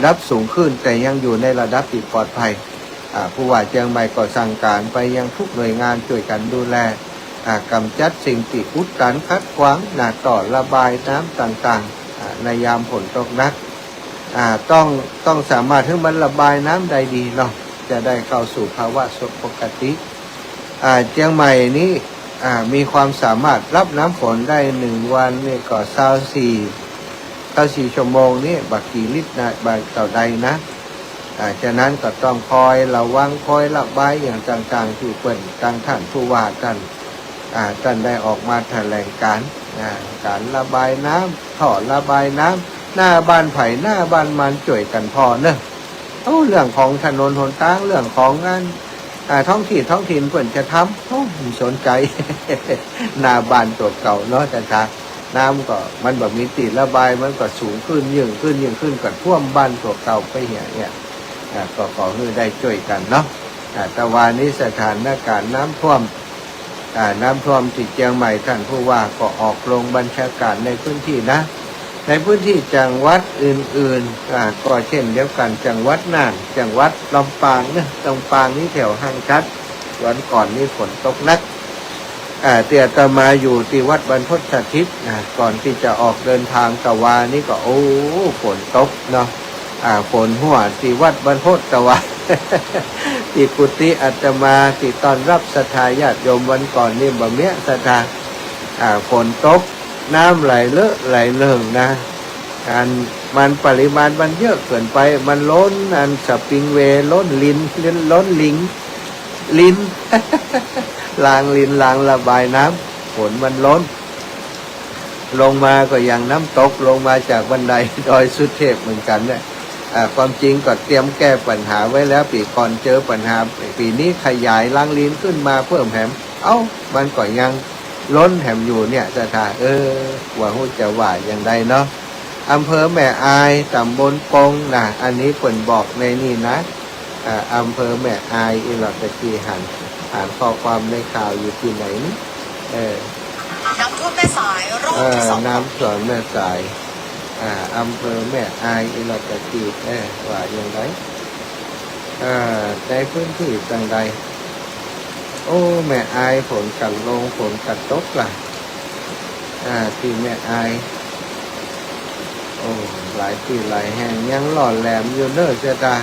ระดับสูงขึ้นแต่ยังอยู่ในระดับที่ปลอดภัยผู้ว่าเชียงใหม่ก็สั่งการไปยังทุกหน่วยงานช่วยกันดูแลกำจัดสิ่งที่อุดตันคัดขวางต่อระบายน้ำต่างๆในยามฝนตกหนักต้องสามารถให้มันระบายน้ำได้ดีเนาะจะได้เข้าสู่ภาวะปกติเชียงใหม่นี้มีความสามารถรับน้ำฝนได้1 วันนี่ก็24 ชั่วโมงนี่บักกี่ลิตรนะบักต่อใดนะฉะนั้นก็ต้องคอยระวังคอยระบายอย่างต่างๆที่เปิดท่านผู้ว่าท่านได้ออกมาแถลงการระบายน้ำท่อระบายน้ำหน้าบ้านไผ่หน้าบ้านมันช่วยกันพอเนอะเรื่องของถนนหนทางเรื่องของงานท้องถิ่นเปิ่นจะทำไม่สนใจ หน้าบ้านตัวเก่าเนาะแต่น้ำก็มันแบบมีติดระบายมันก็สูงขึ้นยิ่งขึ้นก็ท่วมบ้านตัวเก่าไปเนี่ยก็ขอให้ได้ช่วยกันเนาะแต่วันนี้สถานการณ์น้ำท่วมที่เชียงใหม่ท่านผู้ว่าก็ออกลงบัญชาการในพื้นที่นะในพื้นที่จังหวัดอื่นๆก็เช่นเดียวกันจังหวัดน่านจังหวัดลำปางเนี่ยลำปางนี่แถวห้างชัดวันก่อนนี่ฝนตกหนักเตี่ยตมาอยู่ที่วัดบรรพตสถิตก่อนที่จะออกเดินทางตะวานี่ก็ฝนตกเนาะฝนหัวที่วัดบรรพตตะวา ที่กุฏิอาตมาที่ตอนรับศรัทธาญาติโยมวันก่อนนี่บ่เมียศรัทธาฝนตกน้ำไหลเลอะไหลเลิ่งนะมันปริมาณมันเยอะเกินไปมันล้นสปริงเวย์ล้นลิ้น ลางระบายน้ำฝนมันล้นลงมาก็อย่างน้ำตกลงมาจากบันไดดอยสุเทพเหมือนกันเนี่ยความจริงก็เตรียมแก้ปัญหาไว้แล้วปีก่อนเจอปัญหาปีนี้ขยายลางลิ้นขึ้นมาเพิ่มแหมมันก็ยังล้นแหมอยู่เนี่ยสถานว่าหูจะว่าอย่างใดเนาะอำเภอแม่อายตำบลปงอันนี้เปิ่นบอกในนี่นะอำเภอแม่อายอีหลอดตะกี้อ่านข้อความในข่าวอยู่ที่ไหนนี่น้ำท่วมแม่สายรอบที่2น้ำท่วมแม่สายอำเภอแม่อายอิลตะกีว่าอย่างไรในพื้นที่ต่างใดแม่อายฝนกัดลงฝนกัดตกล่ะที่แม่อายหลายที่หลายแห่งยังหล่อแหลมอยู่เนอเจตา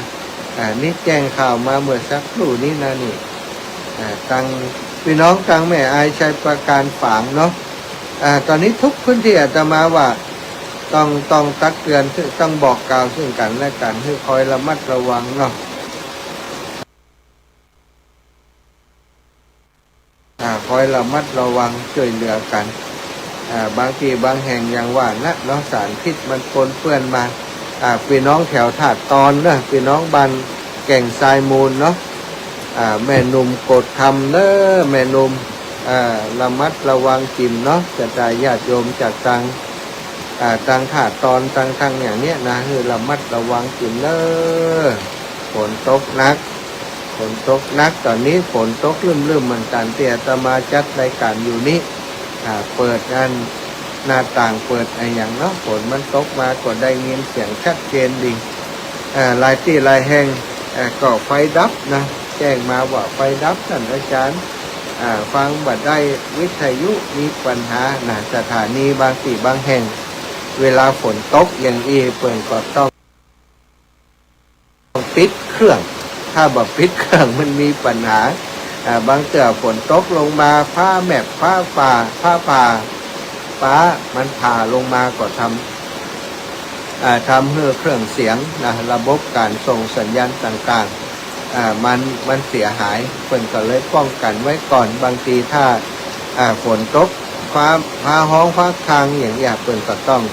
นี่แจ้งข่าวมาเมื่อสักครู่นี้นะนี่ตังพี่น้องตังแม่อายใช้ประการฝางเนาะตอนนี้ทุกพื้นที่อาตมาว่าต้องตักเตือนต้องบอกกล่าวซึ่งกันและกันให้คอยระมัดระวังเนาะคอยระมัดระวังช่วยเหลือกันบางทีบางแห่งอย่างว่านะเนาะสารพิษมันปนเปื้อนมาพี่น้องแถวถาดตอนนะพี่น้องบันแก่งทรายมูลเนาะแม่นุ่มกดคำเนอะแม่นุ่มระมัดระวังจิมเนาะจะได้ญาติโยมจากตังถาดตอนตังอย่างเนี้ยนะคือระมัดระวังจิมเนอะฝนตกหนักตอนนี้ฝนตกลืมเหมือนกันเตี่ยตมาจัดรายการอยู่นี้เปิดหน้าต่างเปิดอย่างเนาะฝนมันตกมาก็ได้ยินเสียงชัดเจนดีหลายที่หลายแห่งก็ไฟดับนะแจ้งมาว่าไฟดับท่านอาจารย์ฟังบัดได้วิทยุมีปัญหาสถานีบางที่บางแห่งเวลาฝนตกอย่างเปิดก็ต้องปิดเครื่องถ้าแบบปิดเครื่องมันมีปัญหาบางเตื่อฝนตกลงมาฟ้าแมบฟ้าผ่ามันผ่าลงมาก็ทำให้เครื่องเสียงระบบการส่งสัญญาณต่างๆมันเสียหายเพิ่นก็เลยป้องกันไว้ก่อนบางทีถ้าฝนตกฟ้าห้องฟ้าคางอย่างเพิ่นก็ต้อง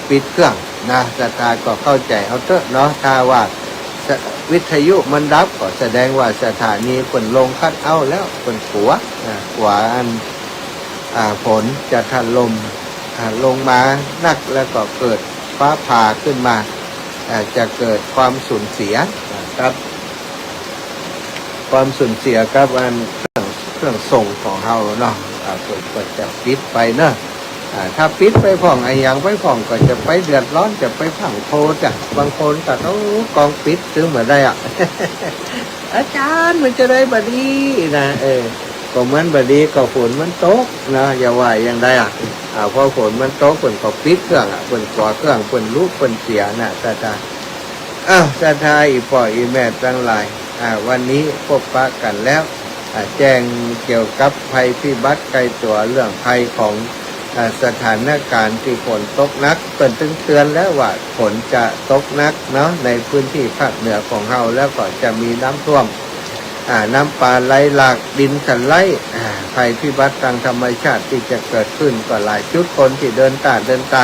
ปิดเครื่องสถานก็เข้าใจเอาเถอะเนาะถ้าว่าวิทยุมันดับก็แสดงว่าสถานีเพิ่นลงคัดเอาแล้วเพิ่นขัวฝนจะถล่มลงมานักแล้วก็เกิดฟ้าผ่าขึ้นมาจะเกิดความสูญเสียครับความสูญเสียครับเครื่องส่งของเราเนาะเปิดจะปิดไปเนาะ ถ้าปิดไปผ่องไอ้ยังไปผ่องก็จะไปเดือดร้อนจะไปผังโทษอ่ะบางคนก็ต้องกองปิดซื้อเหมือนได้อ่ะ อาจารย์มันจะได้บดีนะก็เหมือนบดีก็ฝนมันตกนะอย่าว่าอย่างใดอ่ะพอฝนมันตกฝนก็ปิดเครื่องอ่ะฝนก่อเครื่องฝนลุกฝนเสียน่ะตาตาตาตาอีพ่ออีแม่ทั้งหลายวันนี้พบปะกันแล้วแจ้งเกี่ยวกับภัยพิบัติไกลตัวเรื่องภัยของสถานการณ์ที่ฝนตกหนักเตือนแล้วว่าฝนจะตกหนักเนาะในพื้นที่ภาคเหนือของเราแล้วก็จะมีน้ำท่วมน้ำป่าไหลหลากดินสไลด์ภัยพิบัติทางธรรมชาติที่จะเกิดขึ้นก็หลายจุดคนที่เดินทา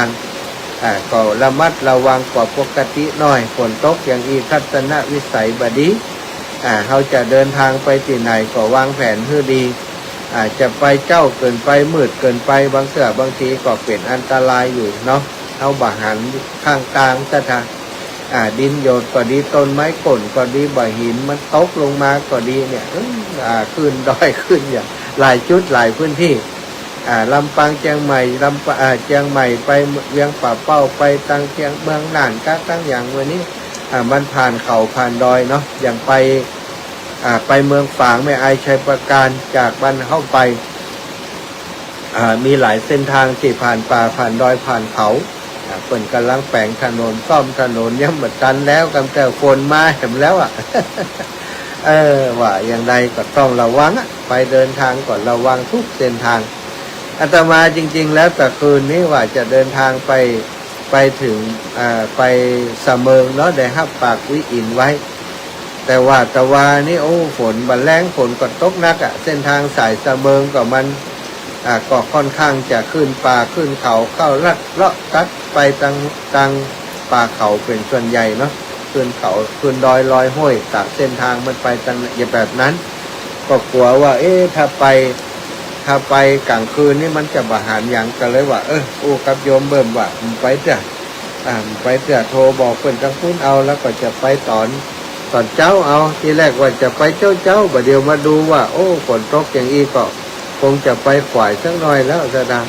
งก็ระมัดระวังกว่าปกติหน่อยฝนตกอย่างอีทัศนวิสัยบดีเขาจะเดินทางไปที่ไหนก็วางแผนให้ดีจะไปเจ้าเกินไปมืดเกินไปบางเสือบางทีก็เป็นอันตรายอยู่เนาะเอาบาหันข้างกลางซะทางดินโยนก็ดีต้นไม้ก่นก็ดีบ่อหินมันตกลงมาก็ดีเนี่ยขึ้นดอยขึ้นอย่างหลายจุดหลายพื้นที่ลำปางเชียงใหม่เชียงใหม่ไปเวียงป่าเป้าไปตังเชียงเมืองน่านก็ตั้งอย่างวันนี้มันผ่านเขาผ่านดอยเนาะอย่างไปเมืองฝางแม่อายชัยประการจากบ้านเข้าไปมีหลายเส้นทางที่ผ่านป่าผ่านดอยผ่านเขาเปิ่นกำลังแปลงถนนซ่อมถนนยังหมดตันแล้วกำแต่ฝนมาเห็นแล้วว่าอย่างไรก็ต้องระวังไปเดินทางก่อนระวังทุกเส้นทางอาตมาจริงๆแล้วแต่คืนนี้ว่าจะเดินทางไปถึงไปสะเมิงเนาะได้รับปากวิอินไว้แต่ว่าตะวานี่โอ้ฝนบันแรงฝนก็ตกหนักเส้นทางสายสะเมิงก็มันก็ค่อนข้างจะขึ้นป่าขึ้นเขาเข้าลัดเลาะตัดไปตังป่าเขาเป็นส่วนใหญ่เนาะขึ้นเขาขึ้นดอยลอยห้วยตามเส้นทางมันไปตังอย่างแบบนั้นก็กลัวว่าถ้าไปกลางคืนนี่มันจะบาหารอย่างกันเลยว่ากับโยมเบิ่มว่าไปเถอะโทรบอกเพื่อนจังพูดเอาแล้วก็จะไปตอนเจ้าเอาทีแรกว่าจะไปเจ้าบ่เดียวมาดูว่าฝนตกอย่างอีก็คงจะไปฝ่ายสักหน่อยแล้วจะดัง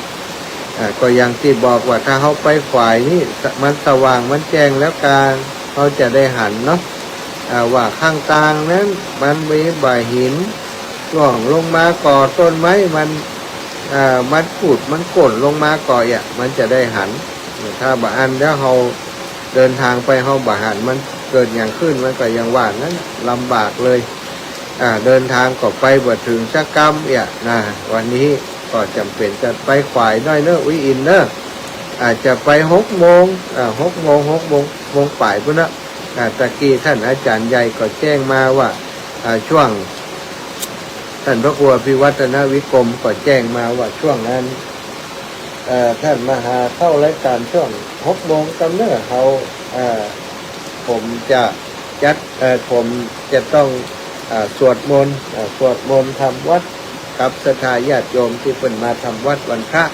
ก็อย่างที่บอกว่าถ้าเขาไปฝ่ายนี่มันสว่างมันแจ้งแล้วการเขาจะได้หันเนาะว่าข้างกลางนั้นมันมีบ่อหินร่วงลงมาก่อต้นไม้มันขุดมันก่นลงมาก่อมันจะได้หันถ้าบ่อันแล้วเขาเดินทางไปเขาบ่หันมันเกิดอย่างขึ้นมันก็ยังว่านั้นลำบากเลยเดินทางก็ไปบ่ถึงสักกำนะวันนี้ก็จำเป็นจะไปขวายน้อยเนอะวิอินเนอะอาจจะไป6 โมงป่ายพุ่นนะตะกี้ท่านอาจารย์ใหญ่ก็แจ้งมาว่าช่วงท่านพระครูอภิวัฒนวิกรมก็แจ้งมาว่าช่วงนั้นท่านมหาเข้ารายการช่วง6 โมงกำเนิดเขาผมจะผมจะต้องสวดมนต์ทำวัดกับศรัทธาญาติโยมที่เป็นมาทำวัดวันพระ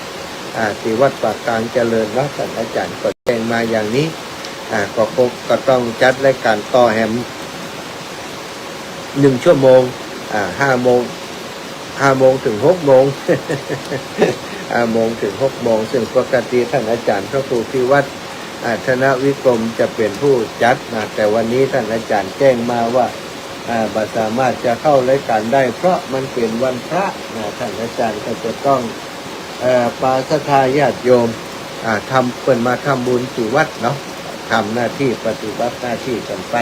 ที่วัดปากกลางเจริญเนาะท่านอาจารย์ก็แจ้งมาอย่างนี้ก็ต้องจัดรายการต่อแหม1 ชั่วโมง5 โมงถึง 6 โมง 5 โมงถึง 6 โมงซึ่งปกติท่านอาจารย์พระครูพิวัตรธนวิกรมจะเป็นผู้จัดแต่วันนี้ท่านอาจารย์แจ้งมาว่าบ่สามารถจะเข้ารายการได้เพราะมันเป็นวันพระท่านอาจารย์ก็จะต้องปาศรัทธาญาติโยมเปิ่นมาทำบุญที่วัดเนาะทำหน้าที่ปฏิบัติหน้าที่กันไป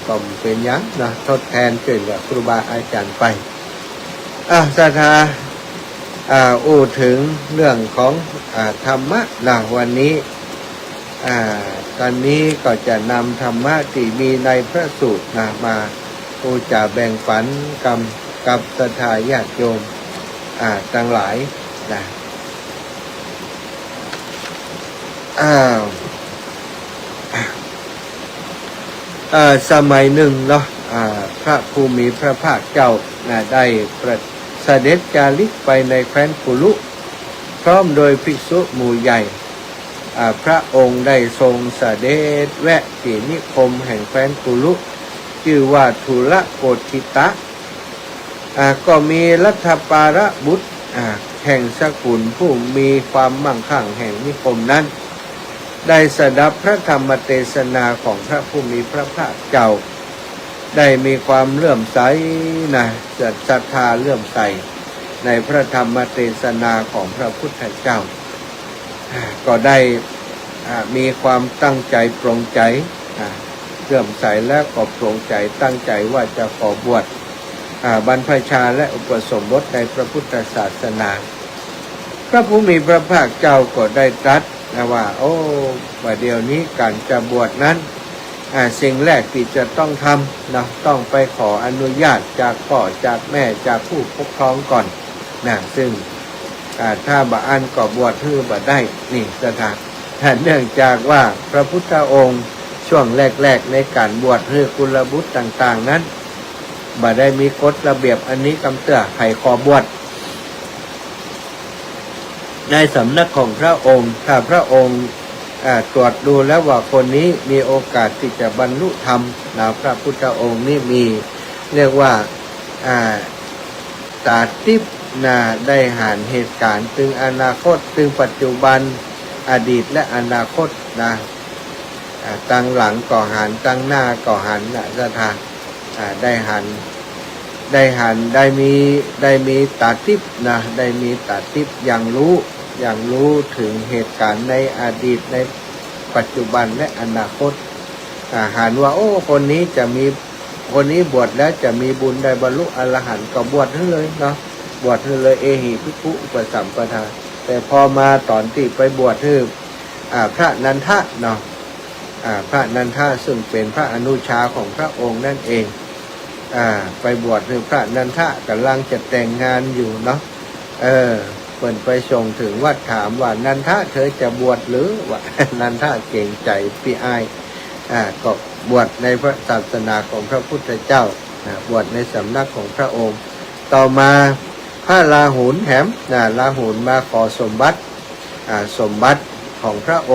ก็เป็นยังนะทดแทนช่วยเหลือครูบาอาจารย์ไปศรัทธาถึงเรื่องของธรรมะวันนี้ตอนนี้ก็จะนำธรรมะที่มีในพระสูตรมาผู้จะแบ่งปันกับศรัทธาญาติโยมทั้งหลายสมัยหนึ่งเนาะพระภูมิพระภาคเจ้าได้เสด็จจาริกไปในแคว้นกุลุพร้อมโดยภิกษุหมู่ใหญ่พระองค์ได้ทรงเสด็จแวะที่นิคมแห่งแคว้นกุลุชื่อว่าทุลโกธิตะก็มีรัฐปาระบุตรแ แห่งสกุลผู้มีความมั่งคั่งแห่งนิคมนั้นได้สดับพระธรรมเทศนาของพระผู้มีพระภาคเจ้าได้มีความเลื่อมใสนะศรัทธาเลื่อมใสในพระธรรมเทศนาของพระพุทธเจ้าก็ได้มีความตั้งใจปรงใจเลื่อมใสและก็ปรงใจตั้งใจว่าจะขอบวชบรรพชาและอุปสมบทในพระพุทธศาสนาพระผู้มีพระภาคเจ้าก็ได้ตรัสว่าโอ้ว่าเดี๋ยวนี้การจะบวชนั้นสิ่งแรกที่จะต้องทำนะต้องไปขออนุญาตจากพ่อจากแม่จากผู้ปกครองก่อนนะซึ่งถ้าบ่อันก็บวชฮือบ่ได้นี่สถานเนื่องจากว่าพระพุทธองค์ช่วงแรกๆในการบวชฮือกุลบุตรต่างๆนั้นบ่ได้มีกฎระเบียบอันนี้กำเตื้อให้ขอบวชในสำนักของพระองค์ถ้าพระองค์ตรวจดูแล้วว่าคนนี้มีโอกาสที่จะบรรลุธรรมนะพระพุทธองค์นี่มีเรียกว่าตาทิพย์ได้หานเหตุการณ์ตึงอนาคตตึงปัจจุบันอดีตและอนาคตนะตั้งหลังก่อหันตั้งหน้าก่อหันนะสถานได้หันได้มีตาทิพย์นะได้มีตาทิพย์อย่างรู้ถึงเหตุการณ์ในอดีตในปัจจุบันและอนาคตหันว่าโอ้คนนี้บวชแล้วจะมีบุญได้บรรลุอรหันต์ก็บวชให้เลยเนาะบวชให้เลยเอหิภิกขุอุปสัมปทาแต่พอมาตอนที่ไปบวชให้พระนันทะเนาะพระนันทะซึ่งเป็นพระอนุชาของพระองค์นั่นเองไปบวชให้พระนันทะกำลังจะแต่งงานอยู่เนาะเปิ่นไปส่งถึงวัดถามว่านันทะเธอจะบวชหรือว่านันทะเก่งใจพี่อายก็บวชในพระศาสนาของพระพุทธเจ้าบวชในสำนักของพระองค์ต่อมาพระราหุลแถมราหุลมาขอสมบัติของพระอ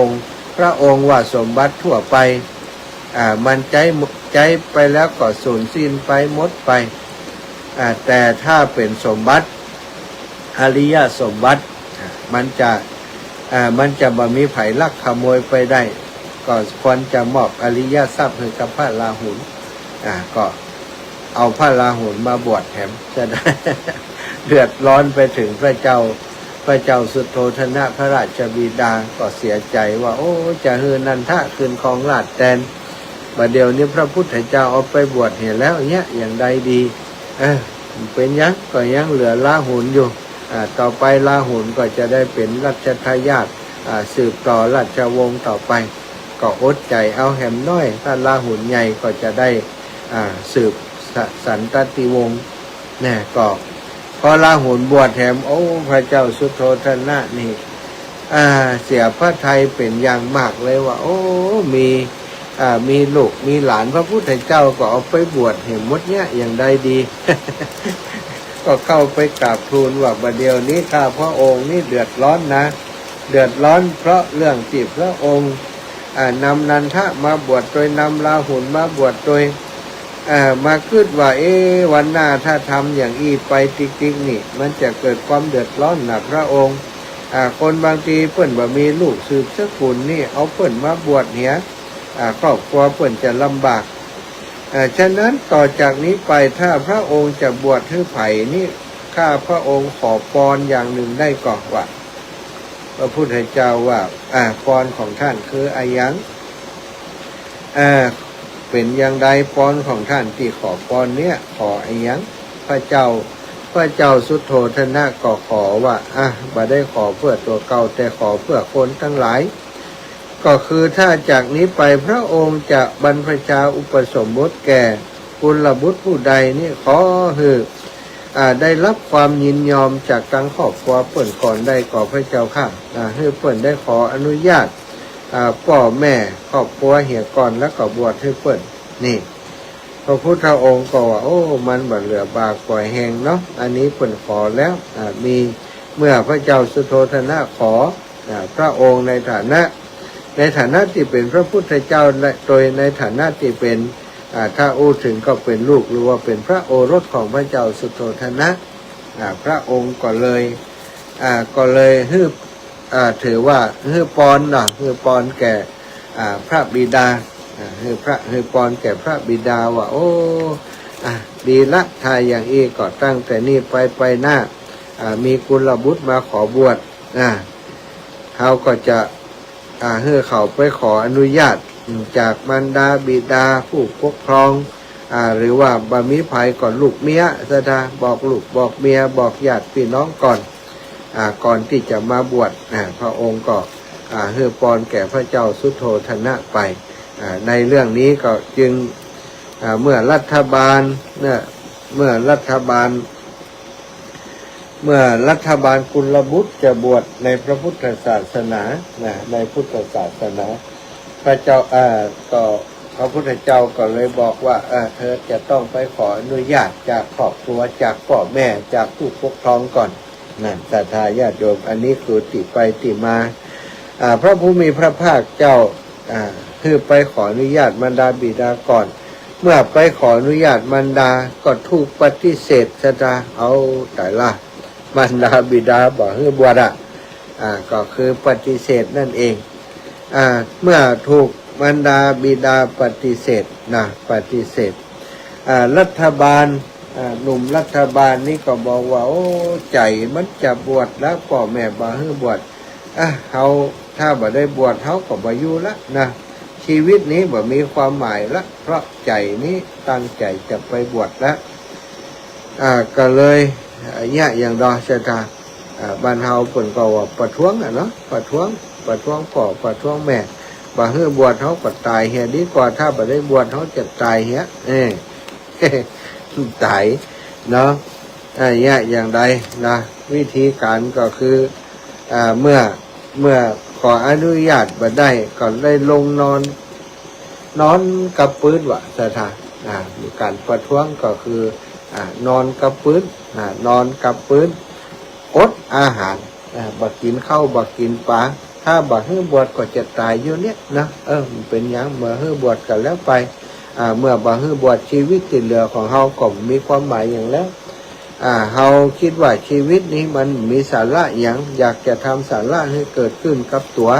งค์ว่าสมบัติทั่วไปมันใจไปแล้วก็สูญสิ้นไปหมดไปแต่ถ้าเป็นสมบัติอริยสมบัติมันจะบ่มีไผลักขโมยไปได้ก็ควรจะมอบอริยทรัพย์ให้กับพระราหุลก็เอาพระราหุลมาบวชแถมจะได้ เดือดร้อนไปถึงพระเจ้าสุโธทนะพระราชบิดาก็เสียใจว่าโอ้จะฮือนันทะคืนของราชแดนบัดเดี๋ยวนี้พระพุทธเจ้าเอาไปบวชเห็นแล้วเนี่ยอย่างใดดีเป็นยังก็ยังเหลือราหุลอยู่ต่อไปราหุลก็จะได้เป็นรัชทายาทสืบต่อราชวงศ์ต่อไปก็อดใจเอาแหมน้อยถ้าราหุลใหญ่ก็จะได้สืบสันตติวงศ์เนี่ยก็พอราหุลบวชแถมโอ้พระเจ้าสุโธทนะนี่เสียพระทัยเป็นอย่างมากเลยว่าโอ้มีลูกมีหลานพระพุทธเจ้าก็เอาไปบวชเห็นหมดเนี่ยอย่างใดดี ก็เข้าไปกราบทูลว่าบัดเดี๋ยวนี้ข้าพระองค์นี่เดือดร้อนนะเดือดร้อนเพราะเรื่องที่พระองค์นำนันทะมาบวชโดยนำราหุลมาบวชโดยมาคิดว่าวันหน้าถ้าทำอย่างอีไปจริงๆนี่มันจะเกิดความเดือดร้อนนะพระองค์คนบางทีเพิ่นบ่มีลูกสืบสกุลนี่เอาเพิ่นมาบวชเหียครอบครัวเพิ่นจะลำบากฉะนั้นต่อจากนี้ไปถ้าพระองค์จะบวชให้ไผ่นี่ข้าพระองค์ขอพรอย่างหนึ่งได้ก่อนว่าพระพุทธเจ้าว่าพรของท่านคืออายังเป็นอย่างใดพรของท่านที่ขอพรเนี่ยขออายังพระเจ้าสุโธทนะก็ขอว่าบ่ได้ขอเพื่อตัวเก่าแต่ขอเพื่อคนทั้งหลายก็คือถ้าจากนี้ไปพระองค์จะบรรพชาอุปสมบทแก่กุลบุตรผู้ใดนี่ขอคือได้รับความยินยอมจากทางครอบครัวเปิ่นก่อนได้ก่อพระเจ้าค่ะให้เปิ่นได้ขออนุญาตพ่อแม่ครอบครัวเหี่ยก่อนแล้วก็บวชให้เปิ่นนี่พระพุทธองค์ก็ว่าโอ้มันบ่เหลือบากปล่อยแหงเนาะอันนี้เปิ่นขอแล้วมีเมื่อพระเจ้าสุโธทนะขอพระองค์ในฐานะที่เป็นพระพุทธเจ้าโดยในฐานะที่เป็นถ้าอู้ถึงก็เป็นลูกหรือว่าเป็นพระโอรสของพระเจ้าสุโธทนะพระองค์ก็เลย ก็เลยถือว่าฮือปอนเนาะฮือปอนแก่พระบิดาฮือปอนแก่พระบิดาว่าโอ้ดีละถ้าอย่างนี้ก็ตั้งแต่นี้ไปหน้ามีกุลบุตรมาขอบวชเขาก็จะฮือเขาไปขออนุญาตจากมารดาบิดาผู้ปกครองหรือว่าบะมีภัยก่อนลูกเมียซะนะบอกลูกบอกเมียบอกญาติพี่น้องก่อนที่จะมาบวชพระองค์ก็เฮือปอนแก่พระเจ้าสุโธทนะไปในเรื่องนี้ก็จึงเมื่อรัฐบาลกุลบุตรจะบวชในพระพุทธศาสนาในพุทธศาสนาพระเจ้าก็พระพุทธเจ้าก็เลยบอกว่าเธอจะต้องไปขออนุญาตจากครอบครัวจากพ่อแม่จากผู้ปกครองก่อนนั่นศรัทธาญาติโยมอันนี้คือติไปติมาพระผู้มีพระภาคเจ้าคือไปขออนุญาตมารดาบิดาก่อนเมื่อไปขออนุญาตมารดาก็ถูกปฏิเสธซะนะเอาแต่ละมารดาบิดาบอกให้บวชก็คือปฏิเสธนั่นเองเมื่อถูกมารดาบิดาปฏิเสธปฏิเสธรัฐบาลหนุ่มรัฐบาลนี่ก็บอกว่าโอ้ใจมันจะบวชแล้วพ่อแม่บอกให้บวชเขาถ้าบ่ได้บวชเขาก็บ่อยู่ละนะชีวิตนี้บ่มีความหมายละเพราะใจนี้ตั้งใจจะไปบวชแล้วก็เลยอย่างดอชะตาบ้านเฮาเปิ่นก็ว่าประท้วงเนาะประท้วงพ่อประท้วงแม่บ่ให้บวชเขาก็ตายเฮียดีกว่าถ้าบ่ได้บวชเขาจะตายเฮียตายเนาะอย่างใดนะวิธีการก็คือเมื่อขออนุญาตบ่ได้ก็เลยลงนอนกับปืนวะสถานมีการประท้วงก็คือนอนกับปืนนอนกับปืนอดอาหารบ่กินข้าวบ่กินปลาถ้าบ่ให้บวชก็จะตายอยู่เนี่ยนะมันเป็นอย่างเมื่อให้บวชกันแล้วไปเมื่อบ่ให้บวชชีวิตที่เหลือของเฮาก็มีความหมายอย่างแล้วเฮาคิดว่าชีวิตนี้มันมีสาระอย่างอยากจะทำสาระให้เกิดขึ้นกับตัว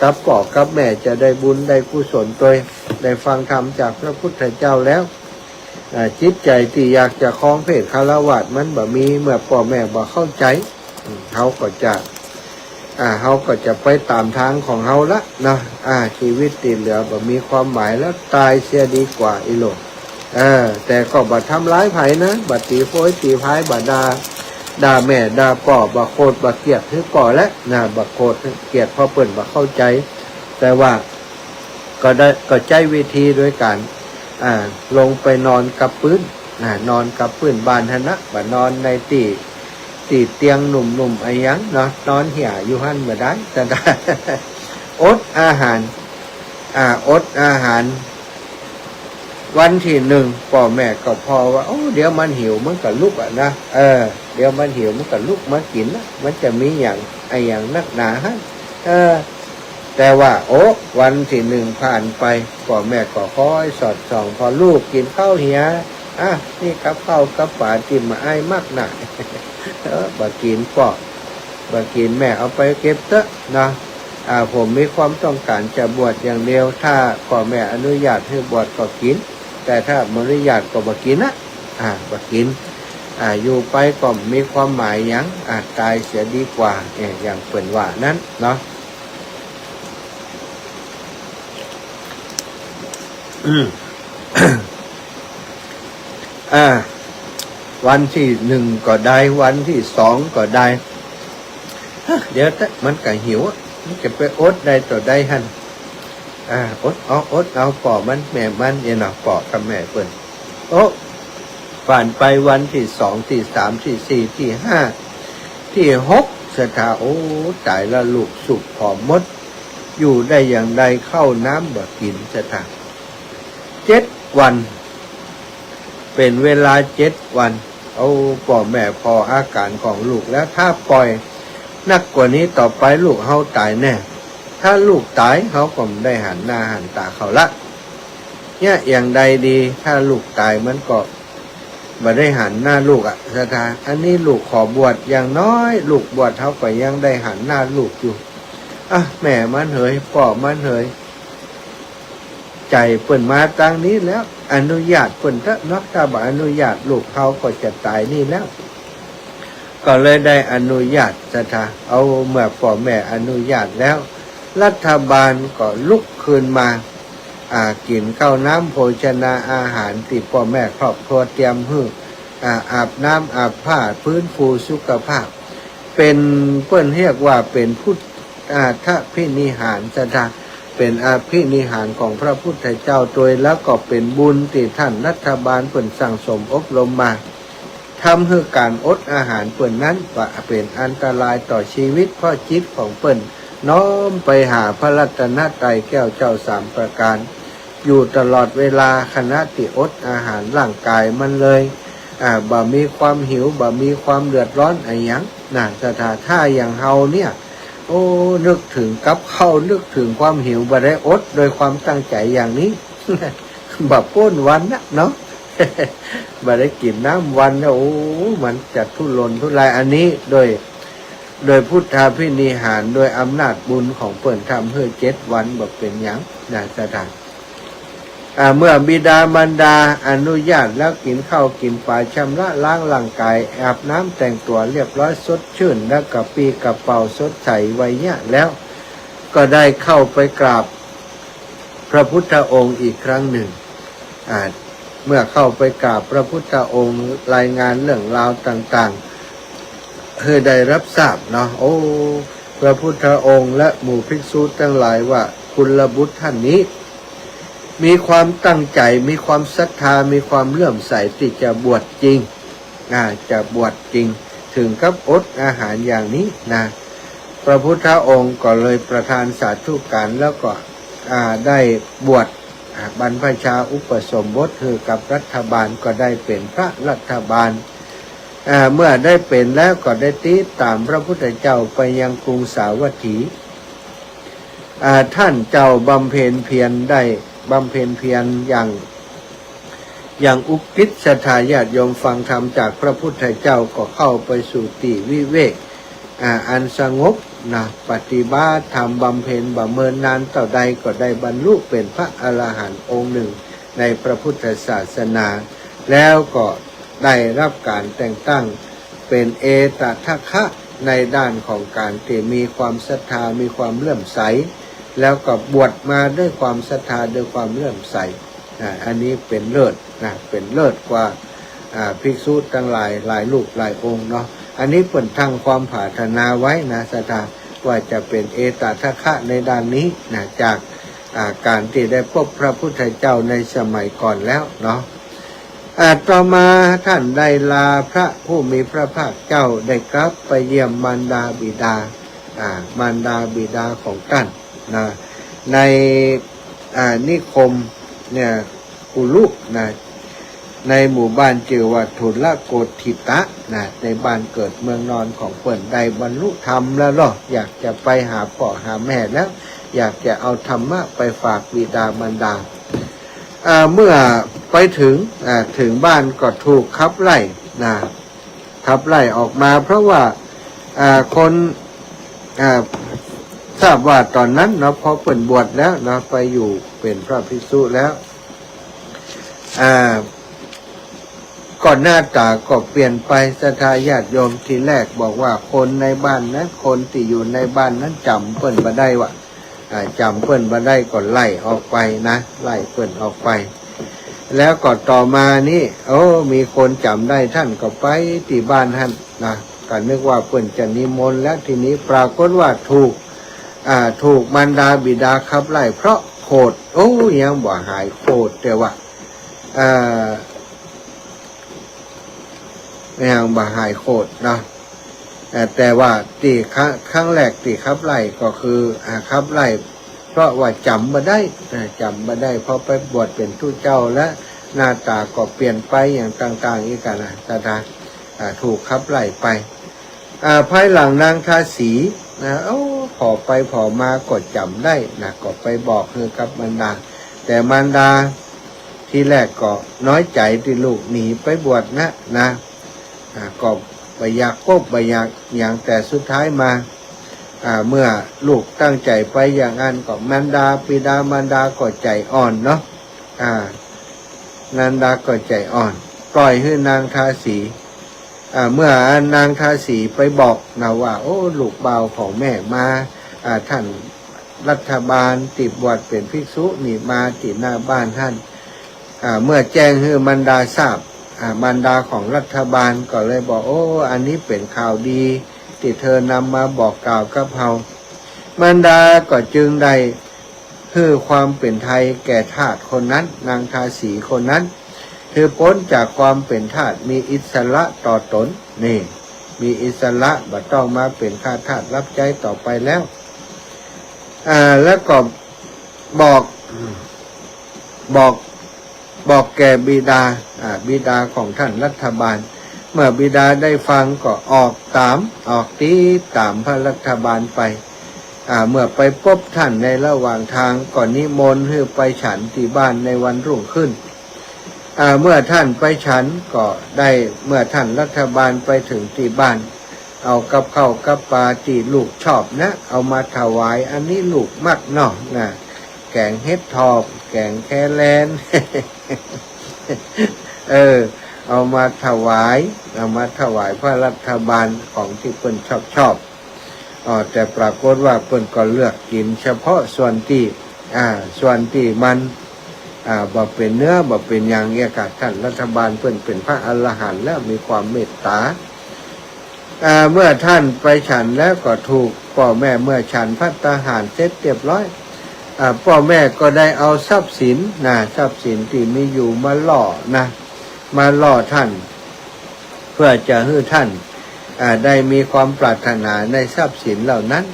กับพ่อกับแม่จะได้บุญได้กุศลตัวได้ฟังธรรมจากพระพุทธเจ้าแล้วจิตใจที่อยากจะครองเพศคฤหัสถ์มันบ่มีเมื่อพ่อแม่บ่เข้าใจเขาก็จะไปตามทางของเขาละนะชีวิตที่เหลือบ่มีความหมายแล้วตายเสียดีกว่าอีโลแต่ก็บ่ทำร้ายไผนะบ่ตีโพยตีพายบ่ด่าแม่ด่าพ่อบ่โคตรบ่เกลียดคือก่อแล้วนะบ่โคตรเกลียดเพราะเปิ้นบ่เข้าใจแต่ว่าก็ใจวิธีด้วยกันลงไปนอนกับพื้นนอนกับพื้นบ้านหั่นนะบ่นอนในตีเตียงหนุ่มๆไอ้ยังเนาะนอนเหี่ยอยู่หั่นบ่ได้แต่อดอาหารวันที่หนึ่งพ่อแม่ก็พอว่าโอ้เดี๋ยวมันหิวมันก็ลุกนะเดี๋ยวมันหิวมันก็ลุกมากินนะมันจะมีอย่างนักหนาฮะแต่ว่าวันที่หนึ่งผ่านไปพ่อแม่ก็คอยสอดส่องพอลูกกินข้าวเหี่ยนี่กับข้าวกับปลาจิ้มมาไอ้มากหนาบ่กินพ่อบ่กินแม่เอาไปเก็บเถอะนะผมมีความต้องการจะบวชอย่างเดียวถ้าพ่อแม่อนุญาตให้บวชก็กินแต่ถ้าไม่อนุญาตก็บ่กินนะบ่กินอยู่ไปก็มีความหมายอย่างตายเสียดีกว่าอย่างเปิ่นว่านั้นเนาะวันที่หนึ่งก็ได้วันที่สองก็ได้เดี๋ยวมันก็หิวมันจะไปอดได้ต่อได้หันอดเอาป่อมันแม่มันเนี่ยนะป่อกับแม่เปิ้นผ่านไปวันที่สองที่สามที่สี่ที่ห้าที่หกสถาตายละลูกสุกผอมมดอยู่ได้อย่างใดเข้าน้ำบ่กินสถา7 วันเป็นเวลา7 วันพ่อแม่พออาการของลูกแล้วถ้าปล่อยนักกว่านี้ต่อไปลูกเฮาตายแน่ถ้าลูกตายเขาก็ไม่ได้หันหน้าหันตาเขาละเนี่ยอย่างใดดีถ้าลูกตายมันก็ บ่ได้หันหน้าลูกศรัทธาอันนี้ลูกขอบวชอย่างน้อยลูกบวชเท่าก็ยังได้หันหน้าลูกอยู่แม่มันเหยพ่อมันเหยใจเปิ่นมาตั้งนี้แล้วอนุญาตเปิ่นถ้าบ่อนุญาตลูกเขาก็จะตายนี่แล้วก็เลยได้อนุญาตศรัทธาเอาเมื่อพ่อแม่อนุญาตแล้วรัฐบาลก็ลุกคืนมากินข้าวน้ำโภชนาอาหารที่พ่อแม่ครอบครัวเตรียมให้อาบน้ำอาบผ้าพื้นฟูสุขภาพเป็นเปิ้นเรียกว่าเป็นพุทธพินิหารศรัทธาเป็นอภินิหารของพระพุทธเจ้าโดยแล้วก็เป็นบุญที่ท่านรัฐบาลเปิ้นสั่งสมอบรมมาทำให้การอดอาหารเปิ้นนั้นว่าเป็นอันตรายต่อชีวิตเพราะจิตของเปิ้นน้อมไปหาพระรัตนตรัยแก้วเจ้าสามประการอยู่ตลอดเวลาขณะที่อดอาหารร่างกายมันเลยบ่มีความหิวบ่มีความเดือดร้อนอะไรอย่างสถานท่าอย่างเฮาเนี่ยโอ้นึกถึงกับเข้านึกถึงความหิวบ่ได้อดโดยความตั้งใจอย่างนี้ บ่ป้นวันนะเนาะ บ่ได้กินน้ำวันแล้วโอ้มันจะทุรนทุรายอันนี้โดยพุทธาภินิหารโดยอำนาจบุญของเปิ่นทำเพื่อ7 วันบ่เป็นหยังสถานเมื่อบิดามารดาอนุญาตแล้วกินข้าวกินปลาชำระล้างร่างกายอาบน้ำแต่งตัวเรียบร้อยสดชื่นแล้วกับปีกระเป๋าสดใสไว้เนี่ยแล้วก็ได้เข้าไปกราบพระพุทธองค์อีกครั้งหนึ่งเมื่อเข้าไปกราบพระพุทธองค์รายงานเรื่องราวต่างๆเพื่อได้รับทราบเนาะโอ้พระพุทธองค์และหมู่ภิกษุทั้งหลายว่ากุลบุตรท่านนี้มีความตั้งใจมีความศรัทธามีความเลื่อมใสที่จะบวชจริงจะบวชจริงถึงกับอดอาหารอย่างนี้พระพุทธองค์ก็เลยประทานสาธุการแล้วก็ได้บวชบรรพชาอุปสมบทคือกับรัฐบาลก็ได้เป็นพระรัฐบาลเมื่อได้เป็นแล้วก็ได้ติดตามพระพุทธเจ้าไปยังกรุงสาวัตถีท่านเจ้าบำเพ็ญเพียรได้บำเพ็ญเพียรอย่างอุกิจศรัทธาญาติโยมฟังธรรมจากพระพุทธเจ้าก็เข้าไปสู่ที่วิเวกอันสงบปฏิบัติธรรมบำเพ็ญบำเมินนานต่อใดก็ได้บรรลุเป็นพระอรหันต์องค์หนึ่งในพระพุทธศาสนาแล้วก็ได้รับการแต่งตั้งเป็นเอตทัคคะในด้านของการที่มีความศรัทธามีความเลื่อมใสแล้วก็บวชมาด้วยความศรัทธาด้วยความเลื่อมใสอันนี้เป็นเลิศเป็นเลิศกว่าภิกษุทั้งหลายรูปหลายองค์เนาะอันนี้เปิ่นทั้งความปรารถนาไว้ศรัทธาว่าจะเป็นเอตทัคคะในด้านนี้จากการที่ได้พบพระพุทธเจ้าในสมัยก่อนแล้วเนาะต่อมาท่านได้ลาพระผู้มีพระภาคเจ้าได้กลับไปเยี่ยมมารดาบิดามารดาบิดาของท่านในนิคมเนี่ยกุลุในหมู่บ้านชื่อว่าทุลโกธิตะในบ้านเกิดเมืองนอนของเปิ่นได้บรรลุธรรมแล้วหรออยากจะไปหาพ่อหาแม่แล้วอยากจะเอาธรรมะไปฝากบิดามารดาเมื่อไปถึงบ้านก็ถูกขับไล่ขับไล่ออกมาเพราะว่าคนทราบว่าตอนนั้นพอเปิ่นบวชแล้วไปอยู่เป็นพระภิกษุแล้วก่อนหน้าตาก็เปลี่ยนไปศรัทธาญาติโยมทีแรกบอกว่าคนในบ้านนั้นคนที่อยู่ในบ้านนั้นจำเปิ่นบ่ได้ว่าจำเปิ่นบ่ได้ก็ไล่ออกไปไล่เปิ่นออกไปแล้วก็ต่อมานี่มีคนจำได้ท่านก็ไปที่บ้านท่านก็นึกว่าเปิ่นจะนิมนต์แล้วทีนี้ปรากฏว่าถูกมารดาบิดาขับไล่เพราะโกรธยังบ่หายโกรธแต่ว่ายังบ่หายโกรธแต่ว่าที่ครั้งแรกที่ขับไล่ก็คือขับไล่เพราะว่าจำมาได้เพราะไปบวชเป็นทูตเจ้าและหน้าตาก็เปลี่ยนไปอย่างต่างๆอีกกันถูกขับไล่ไปภายหลังนางทาสีพอไปพอมาก็จำได้ก็ไปบอกคือกับมารดาแต่มารดา ที่แรกก็น้อยใจที่ลูกหนีไปบวชนะก็ไปอยากไปอยากอย่างแต่สุดท้ายมาเมื่อลูกตั้งใจไปอย่างนั้นก็มารดาปิดามารดาก็ใจอ่อนเนาะนารดาก็ใจอ่อนปล่อยให้นางทาสีเมื่อนางทาสีไปบอกนะว่าโอ้ลูกเบาของแม่มาท่านรัฐบาลติดบวชเป็นภิกษุนี่มาติดหน้าบ้านท่านเมื่อแจ้งให้มารดาทราบมารดาของรัฐบาลก็เลยบอกโอ้อันนี้เป็นข่าวดีที่เธอนำมาบอกกล่าวกับเฮามารดาก็จึงได้ให้ความเป็นไทยแก่ทาสคนนั้นนางทาสีคนนั้นคือพ้นจากความเป็นทาสมีอิสระต่อตนนี่มีอิสระบ่ต้องมาเป็นข้าทาสรับใช้ต่อไปแล้วแล้วก็บอกแก่บิดาของท่านรัฐบาลเมื่อบิดาได้ฟังก็ออกตีตามพระรัฐบาลไปเมื่อไปพบท่านในระหว่างทางก่อนนิมนต์ให้ไปฉันที่บ้านในวันรุ่งขึ้นเมื่อท่านไปฉันก็ได้เมื่อท่านรัฐบาลไปถึงที่บ้านเอากับข้าวกับปลาที่ลูกชอบนะเอามาถวายอันนี้ลูกมักเนาะนะแกงเฮ็ดทอบแกงแคแลน เอามาถวายพระรัฐบาลของที่เพิ่นชอบแต่ปรากฏว่าเพิ่นก็เลือกกินเฉพาะส่วนที่มันบ่เป็นเนื้อบ่เป็นอย่างเงี้ยกับท่านรัฐบาลเพิ่นเป็นพระอรหันต์แล้วมีความเมตตาเมื่อท่านไปฉันแล้วก็ถูกพ่อแม่เมื่อฉันภัตตาหารเสร็จเรียบร้อยพ่อแม่ก็ได้เอาทรัพย์สินที่มีอยู่มาล่อท่านเพื่อจะให้ท่านได้มีความปรารถนาในทรัพย์สินเหล่านั้น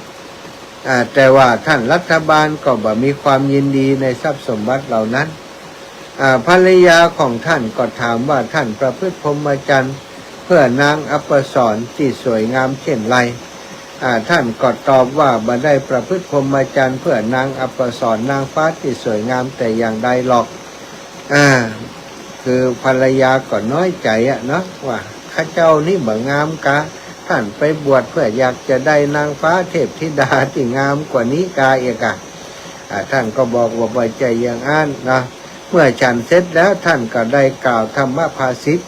แต่ว่าท่านรัฐบาลก็บ่มีความยินดีในทรัพย์สมบัติเหล่านั้นภรรยาของท่านก็ถามว่าท่านประพฤติพรหมจรรย์เพื่อนางอัปสรที่สวยงามเช่นไรท่านก็ตอบว่าบ่ได้ประพฤติพรหมจรรย์เพื่อนางอัปสรนางฟ้าที่สวยงามแต่อย่างใดหรอกคือภรรยาก็น้อยใจเนาะว่าข้าเจ้านี่บ่งามกะท่านไปบวชเพื่ออยากจะได้นางฟ้าเทพธิดาที่งามกว่านี้กาเอกท่านก็บอกว่าบ่ใจอย่างนั้นนะเมื่อฉันเสร็จแล้วท่านก็ได้กล่าวธรรมภาษิต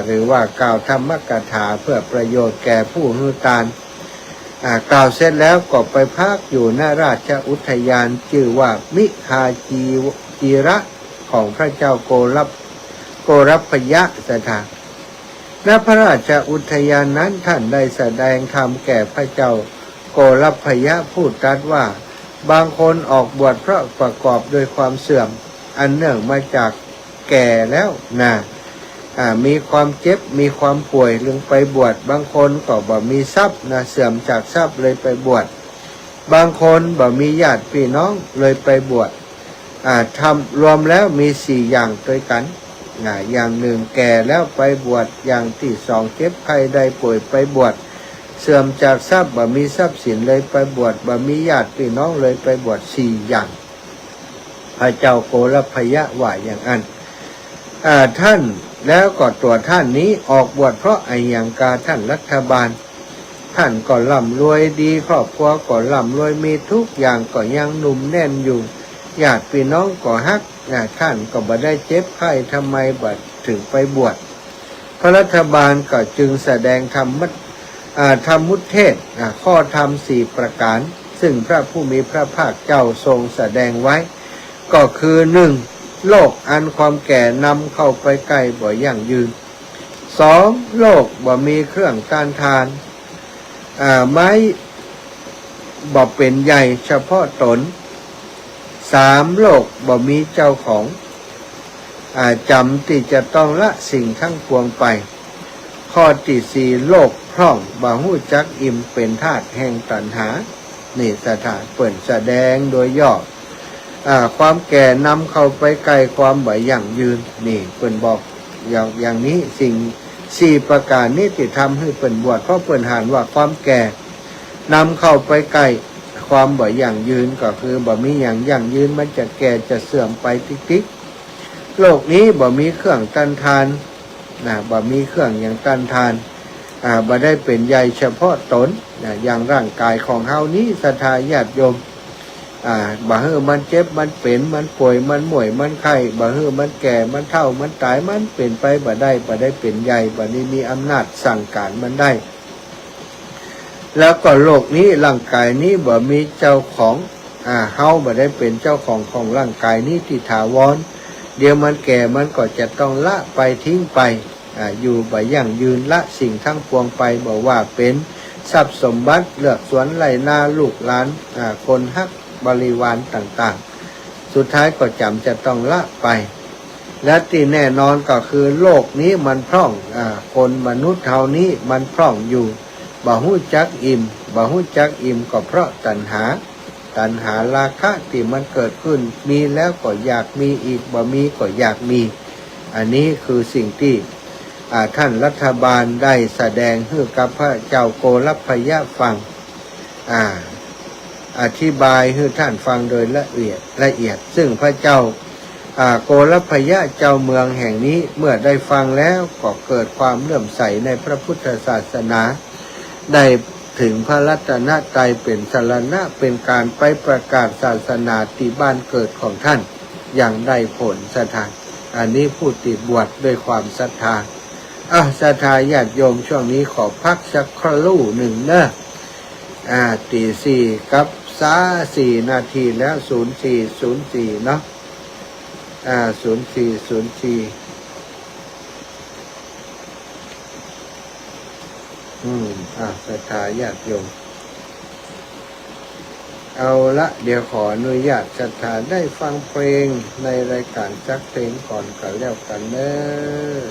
หรือว่ากล่าวธรรมกถาเพื่อประโยชน์แก่ผู้ฮือตานกล่าวเสร็จแล้วก็ไปพักอยู่ณราชอุทยานชื่อว่ามิคาจีระของพระเจ้าโกรพยสถานณพระราชอุทยานนั้นท่านได้แสดงธรรมแก่พระเจ้าโกรพยพูดตรัสว่าบางคนออกบวชเพราะประกอบด้วยความเสื่อมอันเนื่องมาจากแก่แล้วมีความเจ็บมีความป่วยจึงไปบวชบางคนก็บ่มีทรัพย์เสื่อมจากทรัพย์เลยไปบวชบางคนบ่มีญาติพี่น้องเลยไปบวชทำรวมแล้วมี4อย่างด้วยกันอย่างหนึ่งแก่แล้วไปบวชอย่างที่สองเจ็บไข้ได้ป่วยไปบวชเสื่อมจากทรัพย์บ่มีทรัพย์สินเลยไปบวชบ่มีญาติพี่น้องเลยไปบวช4อย่างพระเจ้าโกรพยว่าอย่างนั้นท่านแล้วก็ตัวท่านนี้ออกบวชเพราะไอ้อย่างกาท่านรัฐบาลท่านก็ร่ำรวยดีครอบครัวก็ร่ำรวยมีทุกอย่างก็ยังหนุ่มแน่นอยู่ญาติพี่น้องก็ฮักท่านก็บ่ได้เจ็บไข้ทำไมบ่ถึงไปบวชพระรัฐบาลก็จึงแสดงธรรมุเทศข้อธรรม4ประการซึ่งพระผู้มีพระภาคเจ้าทรงแสดงไว้ก็คือ 1. โลกอันความแก่นำเข้าไปใกล้บ่ยั่งยืน 2. โลกบ่มีเครื่องต้านทานไม้บ่เป็นใหญ่เฉพาะตน 3. โลกบ่มีเจ้าของจำที่จะต้องละสิ่งทั้งปวงไปข้อที่ 4 โลกพร่องบ่ฮู้จักอิ่มเป็นทาสแห่งตัณหานี่สถานเปิ่นแสดงโดยย่อความแก่นำเข้าไปไกลความบ่ยั่งยืนนี่เปิ่นบอกอย่างนี้สิ่ง4ประการนี้ที่ทำให้เปิ่นบวชเพราะเปิ่นหานว่าความแก่นำเข้าไปไกลความบ่ยั่งยืนก็คือบ่มีอย่างยั่งยืนมันจะแก่จะเสื่อมไปติ๊กๆ โลกนี้บ่มีเครื่องต้านทานนะบ่มีเครื่องอย่างต้านทานบ่ได้เป็นใหญ่เฉพาะตนนะอย่างร่างกายของเฮานี้ศรัทธาญาติโยมบ่ฮื้อมันเจ็บมันเป็นมันป่วยมันหม่วยมันไข้บ่ฮื้อมันแก่มันเฒ่ามันตายมันเป็นไปบ่ได้เป็นใหญ่บ่นี้มีอำนาจสั่งการมันได้แล้วก็โลกนี้ร่างกายนี้บ่มีเจ้าของเฮาบ่ได้เป็นเจ้าของร่างกายนี้ที่ถาวรเดี๋ยวมันแก่มันก็จะต้องละไปทิ้งไปอยู่บ่ยั่งยืนละสิ่งทั้งปวงไปบอกว่าเป็นทรัพย์สมบัติเลือกสวนไร่นาลูกหลานคนฮักบริวารต่างๆสุดท้ายก็จำจะต้องละไปและที่แน่นอนก็คือโลกนี้มันพร่องคนมนุษย์เท่านี้มันพร่องอยู่บ่ฮู้จักอิ่มก็เพราะตัณหาราคะที่มันเกิดขึ้นมีแล้วก็อยากมีอีกบ่มีก็อยากมีอันนี้คือสิ่งที่ท่านรัฐบาลได้แสดงให้กับพระเจ้าโกลัพพยะฟังอธิบายให้ท่านฟังโดยละเอียดซึ่งพระเจ้าโกลัพพยะเจ้าเมืองแห่งนี้เมื่อได้ฟังแล้วก็เกิดความเลื่อมใสในพระพุทธศาสนาได้ถึงพระรัตนตรัยเป็นสรณะเป็นการไปประกาศศาสนาที่บ้านเกิดของท่านอย่างได้ผลสถานอันนี้ผู้ติดบวชด้วยความศรัทธาศรัทธาญาติโยมช่วงนี้ขอพักสักครู่หนึ่งเนอะตี 4 กับ4 นาทีแล้ว0404เนาะ0404ศรัทธาญาติโยมเอาละเดี๋ยวขออนุญาตศรัทธาได้ฟังเพลงในรายการจักเพลงก่อนกันแล้วกันเนอะ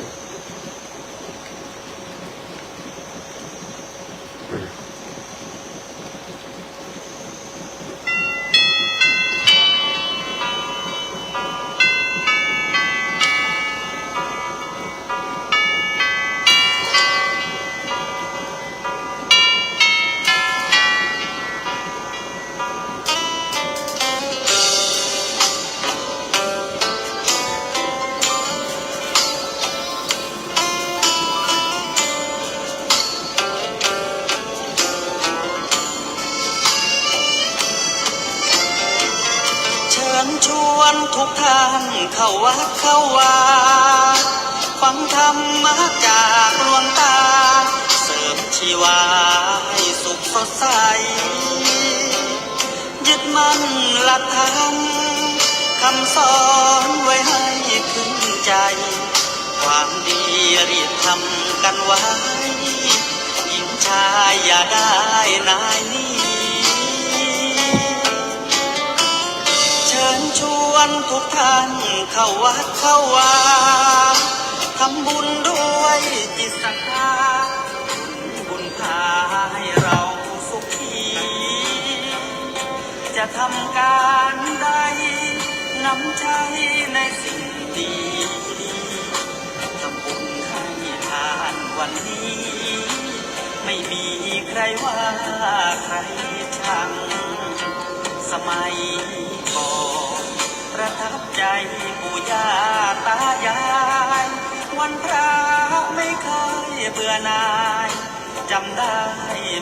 ชวนทุกท่านเข้าวัดเข้าวาฟังธรรมะจากหลวงตาเสริมชีวาให้สุขสดใสยึดมั่นหลักธรรมคำสอนไว้ให้ถึงใจความดีรีบทำกันไว้หญิงชายอย่าได้นายนี้ชวนทุกท่านเข้าวัดเข้าวาทำบุญด้วยจิตศรัทธาบุญพาให้เราสุขีจะทำการใดนำใจในสิ่งดีทำบุญให้ทานวันนี้ไม่มีใครว่าใครชังสมัยก่อนประทับใจปู่ย่าตายายวันพระไม่เคยเบื่อหน่ายจำได้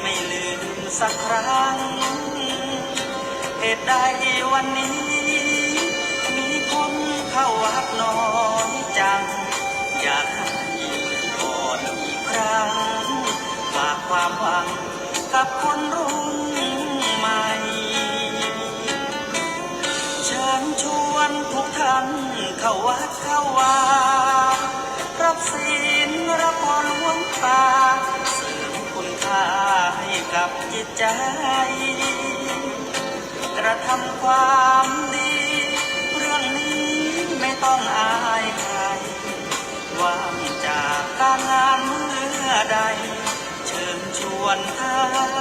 ไม่ลืมสักครั้งเหตุใดวันนี้มีคนเข้าวัดน้อยจังอยากให้ก่อนอีกครั้งฝากความหวังกับคนรุ่นใหม่เชิญชวนทุกท่านเข้าวัดเข้าวารับศีลรับพรหลวงตาเสริมคุณค่าให้กับจิตใจกระทำความดีเรื่องนี้ไม่ต้องอายใครว่างจากการงานเมื่อใดเชิญชวนท่า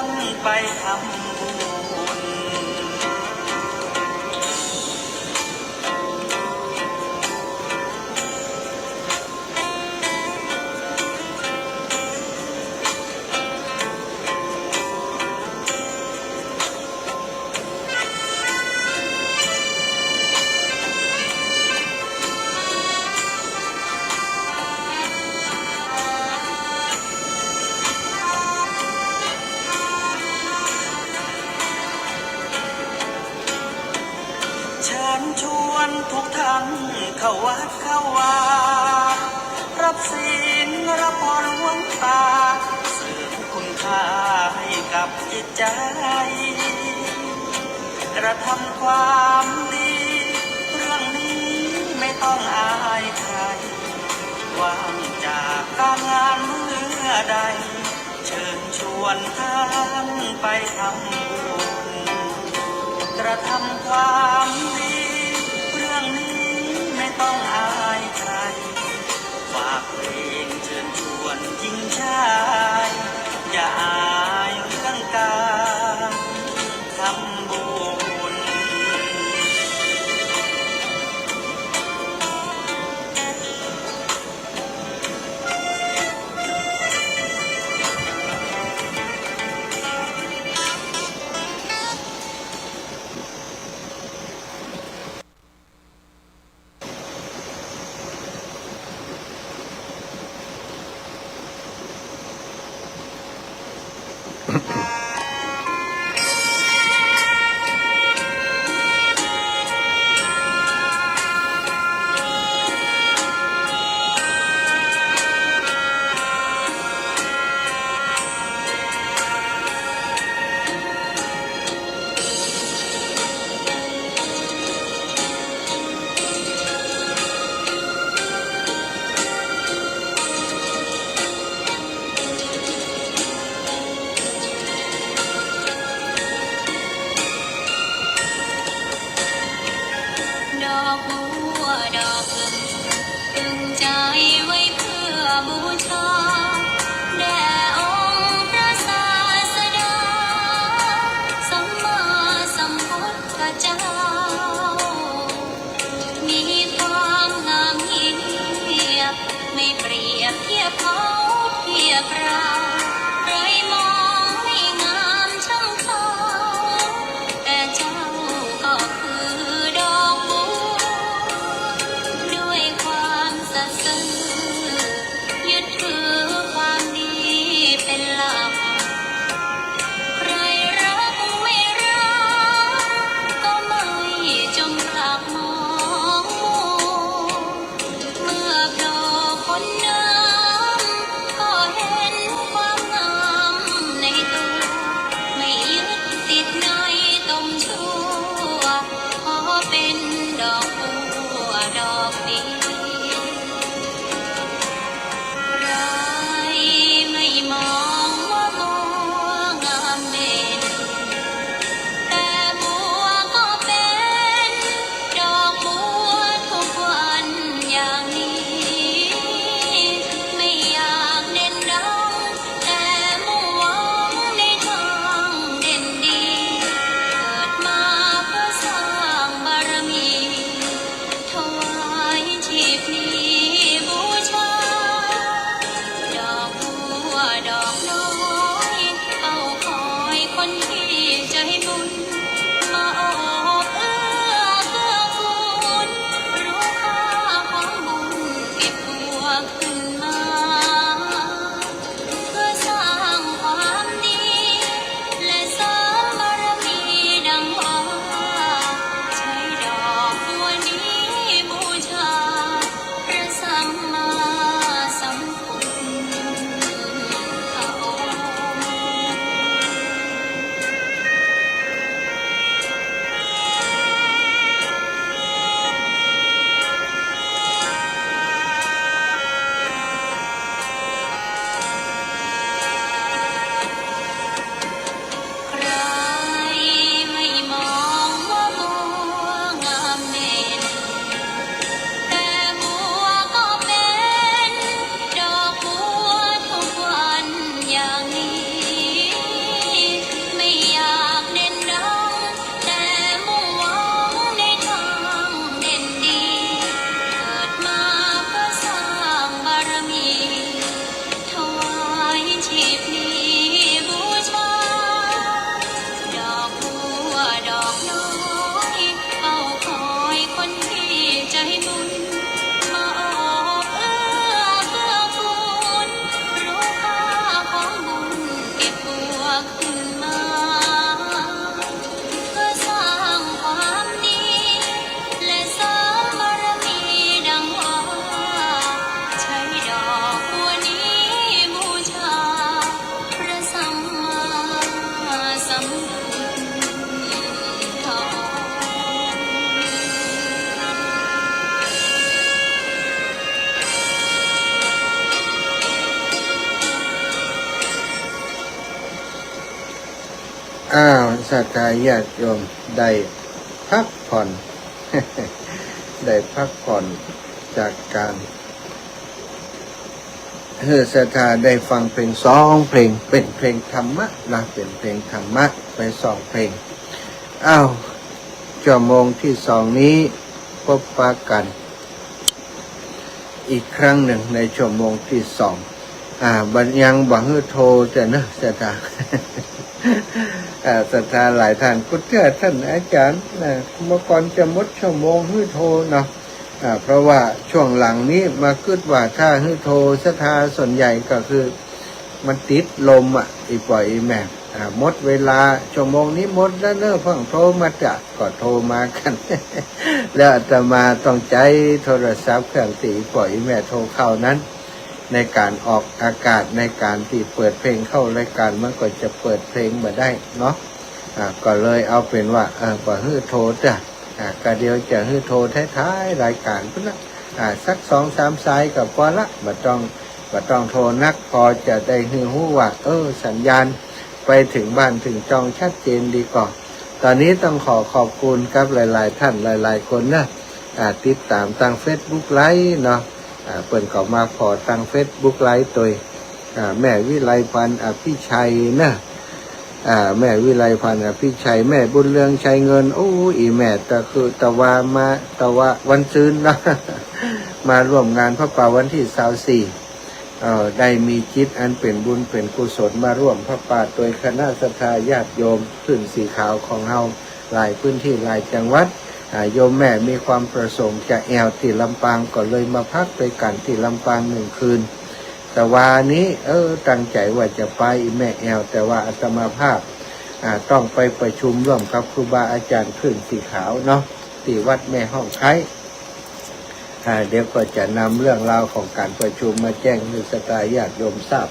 นไปทำบุญ ดเข้าวารับศีลรับพรหลวงตาเสริมคุณค่าให้กับจิตใจกระทำความดีเรื่องนี้ไม่ต้องอายใครว่างจากการงานเมื่อใดเชิญชวนท่านไปทำบุญกระทำความดีเรื่องนี้ไม่ต้องอายใครฝากเพลงเชิญชวนหญิงชายอย่าอายเรื่องการทำบุญ เ ศรัทธาญาติโยมได้พักผ่อน ได้พักผ่อนจากการศรัทธาได้ฟังเพลง2 เพลงเป็นเพลงธรรมะนะเป็นเพลงธรรมะไป2 เพลงอ้าวชั่วโมงที่2นี้พบปะกันอีกครั้งหนึ่งในชั่วโมงที่2บัดยังบ่ฮื้อโทรจะนะศรัทธา ศรัทธาหลายท่านก็เชื่อท่านอาจารย์นะเมื่อก่อนจะหมดชั่วโมงฮื้อโทรเนาะเพราะว่าช่วงหลังนี้มาคิดว่าถ้าฮื้อโทรศรัทธาส่วนใหญ่ก็คือมันติดลมอีปล่อยอีแม่หมดเวลาชั่วโมงนี้หมดแล้วเนอะเพิ่งโทรมาจะก็โทรมากัน แล้วอาตมาต้องใจโทรศัพท์เครื่องตีปล่อยอีแม่โทรเข้านั้นในการออกอากาศในการที่เปิดเพลงเข้ารายการมันก็จะเปิดเพลงมาได้เนาะก็เลยเอาเป็นว่าก็ฮื้อโทรจ้ะก็เดียวจะฮื้อโทรท้ายๆรายการพุ่นนะสัก2-3 สายก็พอละบ่ต้องโทรนักพอจะได้ฮื้อฮู้ว่าสัญญาณไปถึงบ้านถึงจองชัดเจนดีกว่าตอนนี้ต้องขอบคุณครับหลายๆท่านหลายๆคนนะติดตามทาง Facebook ไลฟ์เนาะเปิดเข้ามาขอทาง Facebook ไลฟ์ตัวแม่วิไลพันธ์อภิชัยนะแม่วิไลพันธ์อภิชัยแม่บุญเรืองชัยเงินโอ้อีแม่แต่คือตะว่าวันซืนนะ มาร่วมงานพระป่าวันที่24ได้มีจิตอันเป็นบุญเป็นกุศลมาร่วมพระป่าโดยคณะศรัทธาญาติโยมขึ้นสีขาวของเฮาหลายพื้นที่หลายจังหวัดโยมแม่มีความประสงค์จะแอวที่ลำปางก็เลยมาพักไปกันที่ลำปาง1 คืนแต่ว่านี้ตั้งใจว่าจะไปแม่แอวแต่ว่าอาตมาภาพต้องไปประชุมร่วมกับครูบาอาจารย์ขึ้นสีขาวเนาะที่วัดแม่ห้องไคร้เดี๋ยวก็จะนำเรื่องราวของการประชุมมาแจ้งให้ศรัทธาญาติโยมทราบ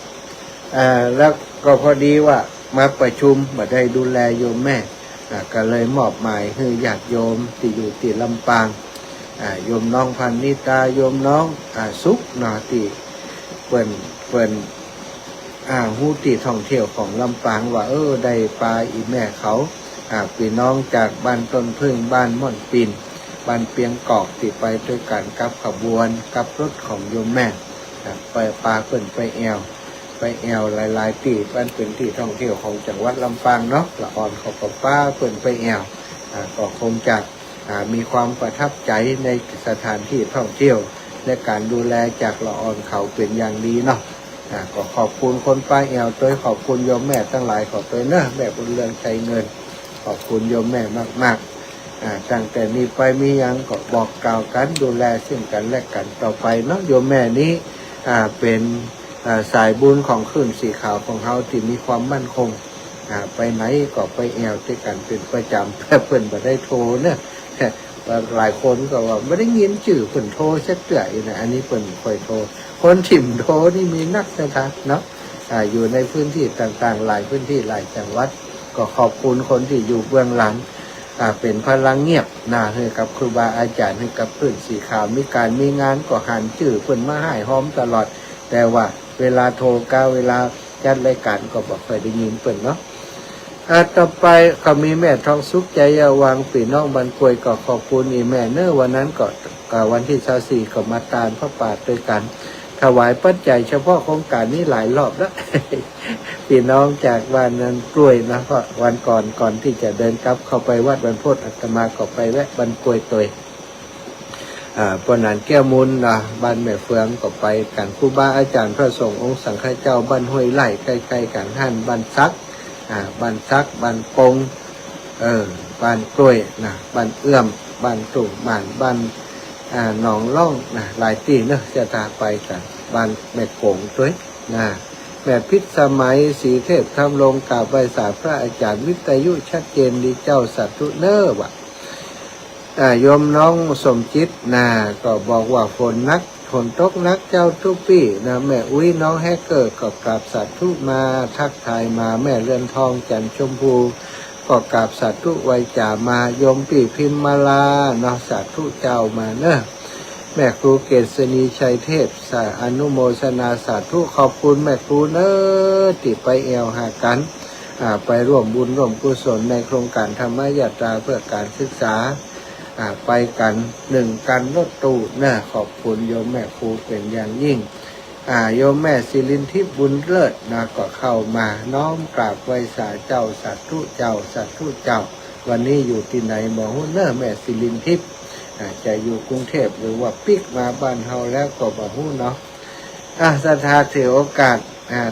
แล้วก็พอดีว่ามาประชุมมาได้ดูแลโยมแม่ก็เลยมอบหมายให้ญาติโยมที่อยู่ที่ลำปางโยมน้องพันนิตาโยมน้องสุขนาที่เปิ่นฮู้ที่ท่องเที่ยวของลำปางว่าได้ปลาอีแม่เขาพี่น้องจากบ้านต้นพึ่งบ้านม่อนปินบ้านเปียงกอกที่ไปด้วยกันกับขบวนกับรถของโยมแม่ไปปลาเปิ่นไปแอวหลายๆที่บ้านเป็นที่ท่องเที่ยวของจังหวัดลำปางเนาะละอ่อนเขากับป้าเปิ่นไปแอวก็คงจะมีความประทับใจในสถานที่ท่องเที่ยวและการดูแลจากละอ่อนเขาเป็นอย่างดีเนาะก็ขอบคุณคนป้าแอวตัวขอบคุณโยมแม่ทั้งหลายขอบตัวเนอะแม่บุญเรืองชัยเงินขอบคุณโยมแม่มากๆตั้งแต่นี้ไปมียังก็บอกกล่าวกันดูแลซึ่งกันและกันต่อไปเนาะโยมแม่นี้เป็นสายบุญของขึ้นสีขาวของเขาที่มีความมั่นคงไปไหนก็ไปแอวด้วยกันเป็นประจำเพื่อนมาได้โทรเนี่ยหลายคนก็ว่าไม่ได้ยินชื่อเพื่อนโทรสักเดือนนะอันนี้เพื่อนคอยโทรคนถิ่มโทรนี่มีนักนะครับเนาะอยู่ในพื้นที่ต่างๆหลายพื้นที่หลายจังหวัดก็ขอบคุณคนที่อยู่เบื้องหลังเป็นพลังเงียบให้กับครูบาอาจารย์ให้กับพื้นสีขาวมีการมีงานก็หันชื่อเพื่อนมาให้หอมตลอดแต่ว่าเวลาโทรก้าเวลาจัดรายการก็บอกเคยได้ยินเปิ่นเนาะต่อไปก็มีแม่ทองสุขใจวางปีน้องบันกวยก็ขอบคุณอีแม่เนอวันนั้นก็วันที่24ก็มาตานพระป่าด้วยกันถวายปัจจัยเฉพาะโครงการนี้หลายรอบแล้ว พี่น้องจากบ้านนั้นกล้วยนะเพราะวันก่อนที่จะเดินกลับเข้าไปวัดบรรพตอาตมาก็ไปแวะบันกวยตัวปนันแก้วมุนบ้านแม่เฟืองก็ไปกันครูบาอาจารย์พระสงฆ์องค์สังฆเจ้าบ้านห้วยไร่ใกล้ๆกันท่านบ้านซักบ้านปงบ้านกล้วยบ้านเอื้อมบ้านตุ่มบ้านหนองล่องหลายที่เนอะจะตาไปกันบ้านแม่โขงด้วยแม่พิษสมัยศรีเทพทำลงกราบไหว้สาพระอาจารย์วิทยุชัดเจนดีเจ้าสัตว์เนอร์ว่ะโยมน้องสมจิตก็บอกว่าฝนตกนักเจ้าทุกปีแม่อุ้ยน้องแฮกเกอร์ก็กราบสัตว์ทุมาทักทายมาแม่เรือนทองจันชมพูก็กราบสัตว์ทุไวจ่ามาโยมปีพิมมาลาสัตว์ทุเจ้ามาเนอะแม่ครูเกษณีชัยเทพอนุโมทนาสาธุขอบคุณแม่ครูเนอะติไปแอวหากัน ไปร่วมบุญร่วมกุศลในโครงการธรรมยาตราเพื่อการศึกษาไปกัน1กันรถตู้นะขอบคุณโยมแม่ครูเป็นอย่างยิ่งโยมแม่ศิรินทิพย์บุญเลิศนะก็เข้ามาน้อมกราบไหว้สาเจ้าสาธุเจ้าสาธุเจ้าวันนี้อยู่ที่ไหนบอกว่าเนอแม่ศิรินทิพย์จะอยู่กรุงเทพหรือว่าปิกมาบ้านเฮาแล้วก็บอกว่าเนาะศรัทธาถือโอกาส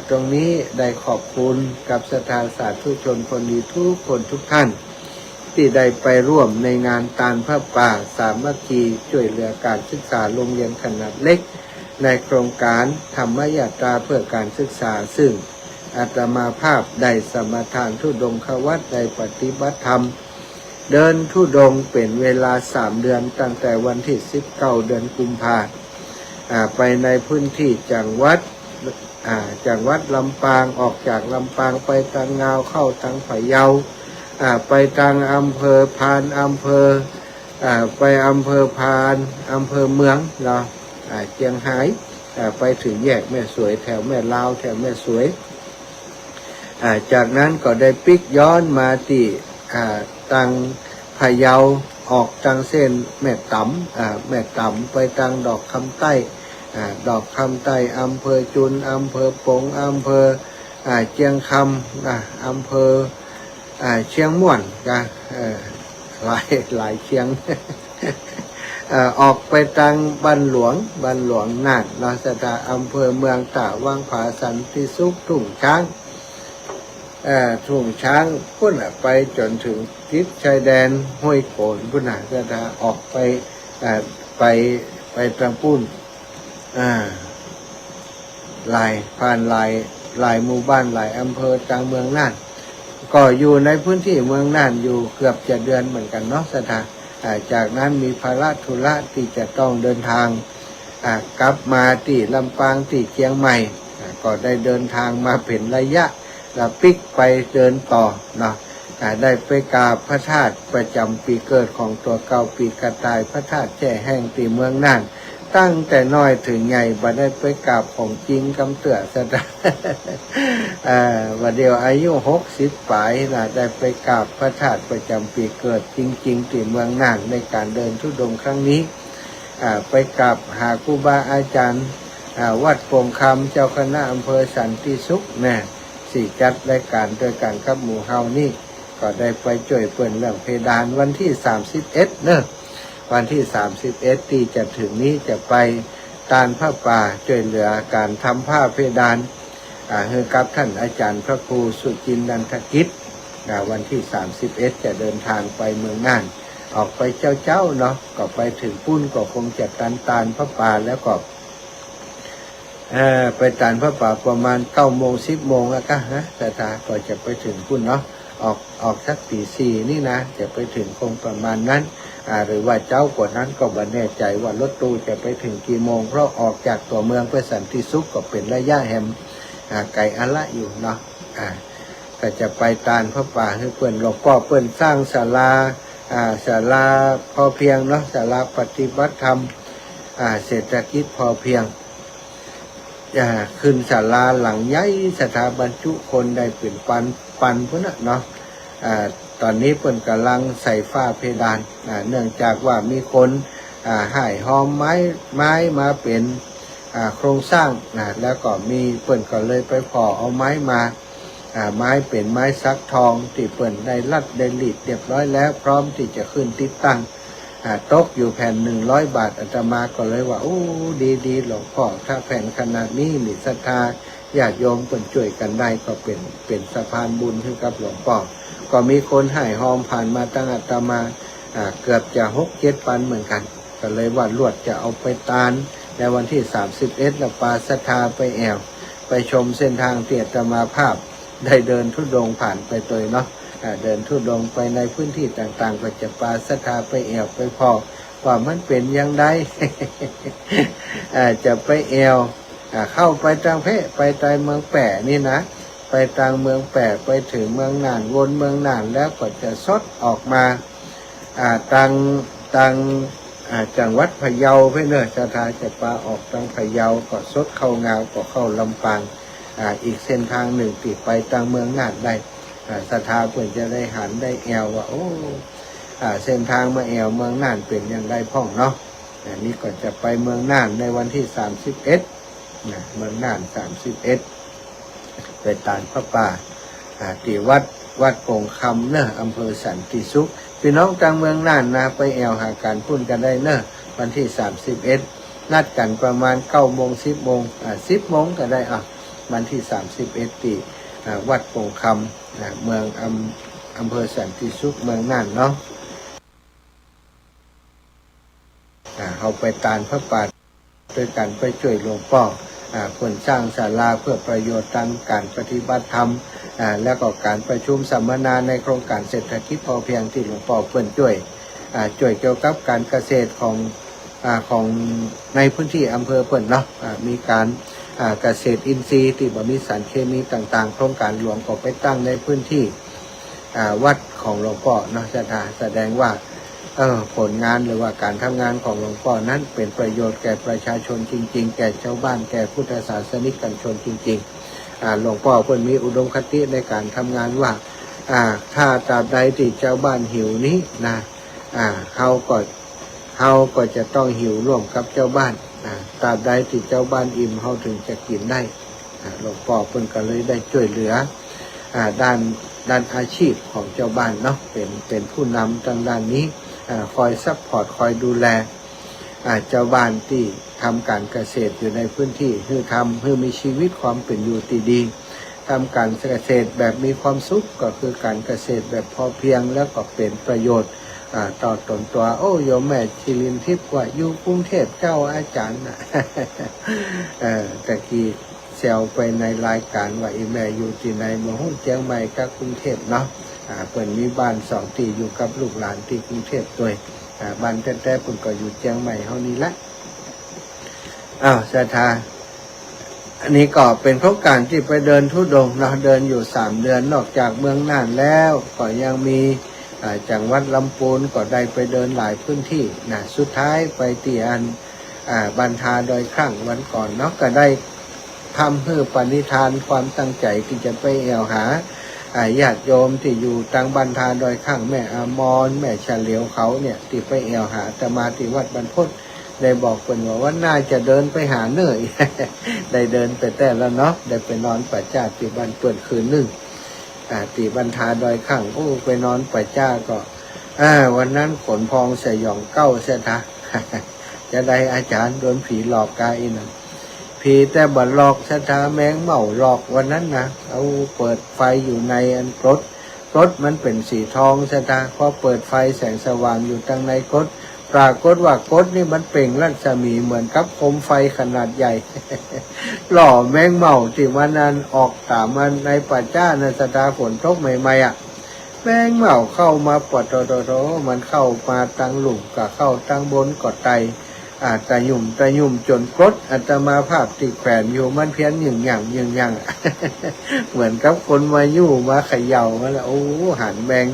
ตรงนี้ได้ขอบคุณกับศรัทธาสาธุชนคนดีทุกคนทุกท่านที่ได้ไปร่วมในงานตาลพระป่าสามัคคีช่วยเหลือการศึกษาโรงเรียนขนาดเล็กในโครงการธรรมยาตราเพื่อการศึกษาซึ่งอาตมาภาพได้สมทานธุดงควัตรได้ปฏิบัติธรรมเดินธุดงเป็นเวลา3 เดือนตั้งแต่วันที่19 เดือนกุมภาพันธ์ไปในพื้นที่จังหวัดลำปางออกจากลำปางไปทางงาวเข้าทางพะเยาไปทางอำเภอพานไปอำเภอพานอำเภอเมืองเนาะเชียงหายไปถึงแยกแม่สวยแถวแม่ลาวแถวแม่สวยจากนั้นก็ได้ปิกย้อนมาที่ทางพะเยาออกทางเส้นแม่ต่ำไปทางดอกคำใต้ดอกคำใต้อำเภอจุนอำเภอปงอำเภอเชียงคำอำเภอเชียงม่วนหลายเชียง ออกไปทางบ้านหลวงน่านราชดาอำเภอเมืองตะวังผาสันติสุขทุ่งช้างพุ่นไปจนถึงทิศชายแดนห้วยโขนพุ่นราชดาออกไปทางปุ่นผ่านหลายหมู่บ้านหลายอำเภอทางเมืองน่านก็อยู่ในพื้นที่เมืองน่านอยู่เกือบจะเดือนเหมือนกันเนาะสถานจากนั้นมีภาระธุระที่จะต้องเดินทางกลับมาที่ลำปางที่เชียงใหม่ก็ได้เดินทางมาเป็นระยะแล้วปิกไปเดินต่อเนาะได้ไปกราบพระธาตุประจำปีเกิดของตัวเก่าปีกระต่ายพระธาตุแช่แห้งที่เมืองน่านตั้งแต่น้อยถึงใหญ่บัดได้ไปกราบของจริงกำเตือสดาวันเดียวอายุ60 ปีได้ไปกราบพระธาตุประจำปีเกิดจริงๆที่เมืองน่านในการเดินธุดงค์ครั้งนี้ไปกราบหาครูบาอาจารย์วัดโป่งคำเจ้าคณะอำเภอสันติสุขสี่จัดรายการโดยการกับหมู่เฮานี่ก็ได้ไปช่วยเปิดเรื่องเพดานวันที่31วันที่31ที่จะถึงนี้จะไปตาลผ้าป่าช่วยเหลือการทำผ้าเพดานให้กับท่านอาจารย์พระครูสุจินนันทกิจวันที่31จะเดินทางไปเมืองน่านออกไปเจ้าเนาะก็ไปถึงปุ้นก็คงจะตาลผ้าป่าแล้วก็ไปตาลผ้าป่าประมาณ9 โมง 10 โมงแล้วก็แต่ก็จะไปถึงปุ้นเนาะออกสักตี 4นี่นะจะไปถึงคงประมาณนั้นหรือว่าเจ้ากว่านั้นก็ไม่แน่ใจว่ารถตู้จะไปถึงกี่โมงเพราะออกจากตัวเมืองไปสันติสุขก็เป็นระยะแฮมไก่อะละอยู่เนาะก็จะไปตาลพระป่าให้เพื่อนหลวงพ่อเพื่อนสร้างศาลาพอเพียงเนาะศาลาปฏิบัติธรรมเศรษฐกิจพอเพียงขึ้นศาลาหลังใหญ่สถาบันจุคนได้เป็นปันพุ่นเนาะตอนนี้เพิ่นกำลังใส่ฝ้าเพดานเนื่องจากว่ามีคนให้หอมไม้มาเป็นโครงสร้างแล้วก็มีเพิ่นก็เลยไปขอเอาไม้มาไม้เป็นไม้ซักทองที่เพิ่นได้รัดได้รีดเรียบร้อยแล้วพร้อมที่จะขึ้นติดตั้งตกอยู่แผ่น100 บาทอาตมาก็เลยว่าโอ้ดีหลวงพ่อถ้าแผ่นขนาดนี้มีศรัทธาญาติโยมเพิ่นช่วยกันได้ก็เป็นสะพานบุญให้กับหลวงพ่อก็มีคนให้หอมผ่านมาตั้งอาตมาเกือบจะ6-7 ปันเหมือนกันก็เลยว่าลวดจะเอาไปตาลในวันที่31แล้วปาศรัทธาไปแอวไปชมเส้นทางที่อาตมาภาพได้เดินธุดงค์ผ่านไปตัวเนาะเดินธุดงค์ไปในพื้นที่ต่างๆก็จะปาศรัทธาไปแอวไปพอว่ามันเป็นยังไง จะไปแอวเข้าไปทางไปใต้เมืองแปะนี่นะไปทางเมืองแปะไปถึงเมืองน่านวนเมืองน่านแล้วก็จะซดออกมาทางจังหวัดพะเยาเพื่อนศรัทธาจะปาออกทางพะเยาก็ซดเข้างาวก็เข้าลำปางอีกเส้นทางหนึ่งติดไปทางเมืองน่านได้ ศรัทธาเพื่อนจะได้หันได้แอวว่าโอ้เส้นทางมาแอวเมืองน่านเป็นอย่างไรพ่องเนาะอันนี้ก็จะไปเมืองน่านในวันที่31นะเมืองน่าน31ไปตานพระป่าที่วัดโป่งคำเนอะอำเภอสันติสุขพี่น้องกลางเมืองน่านนะไปแอวหาการพุ่นกันได้เนอะวันที่31นัดกันประมาณ9 โมง10 โมง10 โมงก็ได้วันที่31ที่วัดโป่งคำเมืองอำเภอสันติสุขเมืองน่านเนาะเขาไปตานพระป่าด้วยกันไปช่วยหลวงพ่อเพื่อสร้างศาลาเพื่อประโยชน์ทางการปฏิบัติธรรมแล้วก็การประชุมสัมมนาในโครงการเศรษฐกิจพอเพียงที่หลวงพ่อเพื่อนช่วยเกี่ยวกับการเกษตรของในพื้นที่อำเภอเพื่อนเนาะมีการเกษตรอินทรีย์ที่บ่มีสารเคมีต่างๆโครงการหลวงก็ไปตั้งในพื้นที่วัดของหลวงพ่อเนาะแสดงว่าผลงานหรือว่าการทำงานของหลวงพ่อนั้นเป็นประโยชน์แก่ประชาชนจริงๆแก่ชาวบ้านแก่พุทธศาสนิกชนจริงๆหลวงพ่อเพิ่นมีอุดมคติในการทำงานว่าถ้าตราบใดที่ชาวบ้านหิวนี้นะเขาก็จะต้องหิวร่วมกับเจ้าบ้านตราบใดที่เจ้าบ้านอิ่มเขาถึงจะกินได้หลวงพ่อเพิ่นก็เลยได้ช่วยเหลือด้านอาชีพของเจ้าบ้านเนาะเป็นผู้นำทางด้านนี้คอยซัพพอร์ตคอยดูแลเจ้าบ้านที่ทำการเกษตรอยู่ในพื้นที่เพื่อมีชีวิตความเป็นอยู่ที่ดีทำการเกษตรแบบมีความสุขก็คือการเกษตรแบบพอเพียงแล้วก็เป็นประโยชน์ต่อตนตัวโยมแม่ชิลินทิพย์ว่าอยู่กรุงเทพเจ้าอาจารย์นะตะกี้แซวไปในรายการว่าอีแม่อยู่ที่ไหนเมืองเชียงใหม่กับกรุงเทพเนาะเปิดมีบ้าน2 ที่อยู่กับลูกหลานที่กรุงเทพด้วยบ้านแท้ๆเปิดก็อยู่เชียงใหม่เท่านี้ละศรัทธาอันนี้ก็เป็นโครงการที่ไปเดินธุดงค์เนาะเดินอยู่3 เดือนนอกจากเมืองน่านแล้วก็ยังมีจังหวัดลำพูนก็ได้ไปเดินหลายพื้นที่นะสุดท้ายไปที่บันทาดอยครั่งวันก่อนเนาะก็ได้ทำเพื่อปณิธานความตั้งใจที่จะไปแอวหาญาติโยมที่อยู่ทางบันทาดอยข้างแม่อมรแม่เฉลียวเขาเนี่ยที่ไปแอวหาแต่มาที่วัดบรรพตได้บอกเพิ่นว่าน่าจะเดินไปหาเนื่อย ได้เดินไปแต่แล้วเนาะได้ไปนอนประจาที่บ้านเปิดคืนนึงที่บันทาดอยข้างไปนอนประจาก็วันนั้นขนพองสยองเก้าเสียทะ จะได้อาจารย์โดนผีหลอกกายนะผีแต่บ่หลอกสถาแมงเม่าหลอกวันนั้นนะเอาเปิดไฟอยู่ในรถมันเป็นสีทองสถาพอเปิดไฟแสงสว่างอยู่ตั้งในรถปรากฏว่ารถนี่มันเปล่งรัศมีเหมือนกับโคมไฟขนาดใหญ่ หล่อแมงเม่าที่วันนั้นออกตามมันในป่าจ้าในสถาฝนตกใหม่ๆแมงเม่าเข้ามาปอดโตมันเข้ามาตั้งหลุมก็เข้าตั้งบนก็ไตตะยุ่มจนกรดอัตมาภาพติดแขวนอยู่มันเพี้ยนหยิ่งอย่าง เหมือนกับคนมายู่มาเขย่ามาแล้วหันแมง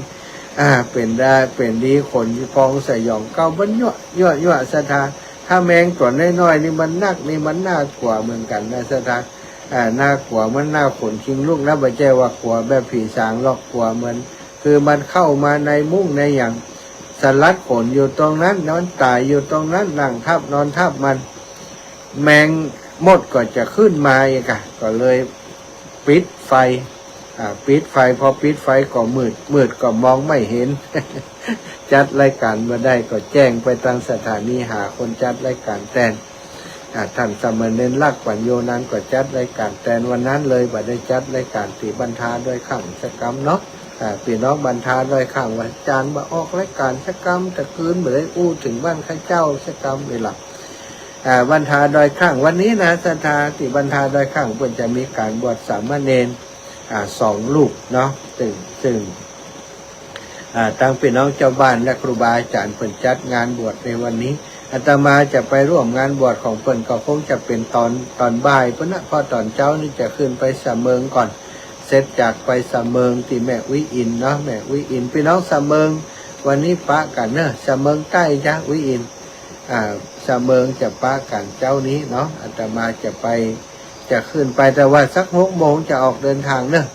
เป็นดีคนฟองสยองเก้าบันยั่วสถาถ้าแมงตัวน้อยๆนี่มันนักนี่มันน่ากลัวเหมือนกันนะสถาน่ากลัวมันน่าขนคิงลูกนะบ่ใช่ว่ากลัวแบบผีสางหรอกกลัวเหมือนคือมันเข้ามาในมุ้งในอย่างสลัดขนอยู่ตรงนั้นนอนตายอยู่ตรงนั้นนั่งทับนอนทับมันแมงมดก็จะขึ้นมาอีกก็เลยปิดไฟพอปิดไฟก็มืดก็มองไม่เห็น จัดรายการมาได้ก็แจ้งไปทางสถานีหาคนจัดรายการแทนท่านสมณเณรลักษณ์ปัญโยนั้นก็จัดรายการแทนวันนั้นเลยบ่ได้จัดรายการที่บรรทาด้วยข้างสกรรมเนาะพี่น้องบรรทาด้วยข้างว่าอาจารย์มาออกรายการสกรรมแต่คืนบ่ได้ถึงบ้านข้าเจ้าสกรรมเลยล่ะบรรทาดอยข้างวันนี้นะสถาที่บรรทาดอยข้างเพิ่นจะมีการบวชสามเณร2 ลูกเนาะซึ่งทางพี่น้องเจ้าบ้านและครูบาอาจารย์เพิ่นจัดงานบวชในวันนี้อาตมาจะไปร่วมงานบวชของเพิ่นก็คงจะเป็นตอนบ่ายเพราะนะพอตอนเช้านี่จะขึ้นไปสะเมิงก่อนเสร็จจากไปสะเมิงที่แม่วิอินเนาะแม่วิอินพี่น้องสะเมิงวันนี้ปะกันเนอะสะเมิงใกล้จ้ะวิอินสะเมิงจะปะกันเจ้านี้เนาะอาตมาจะขึ้นไปแต่ว่าสัก6 โมงจะออกเดินทางเนอะ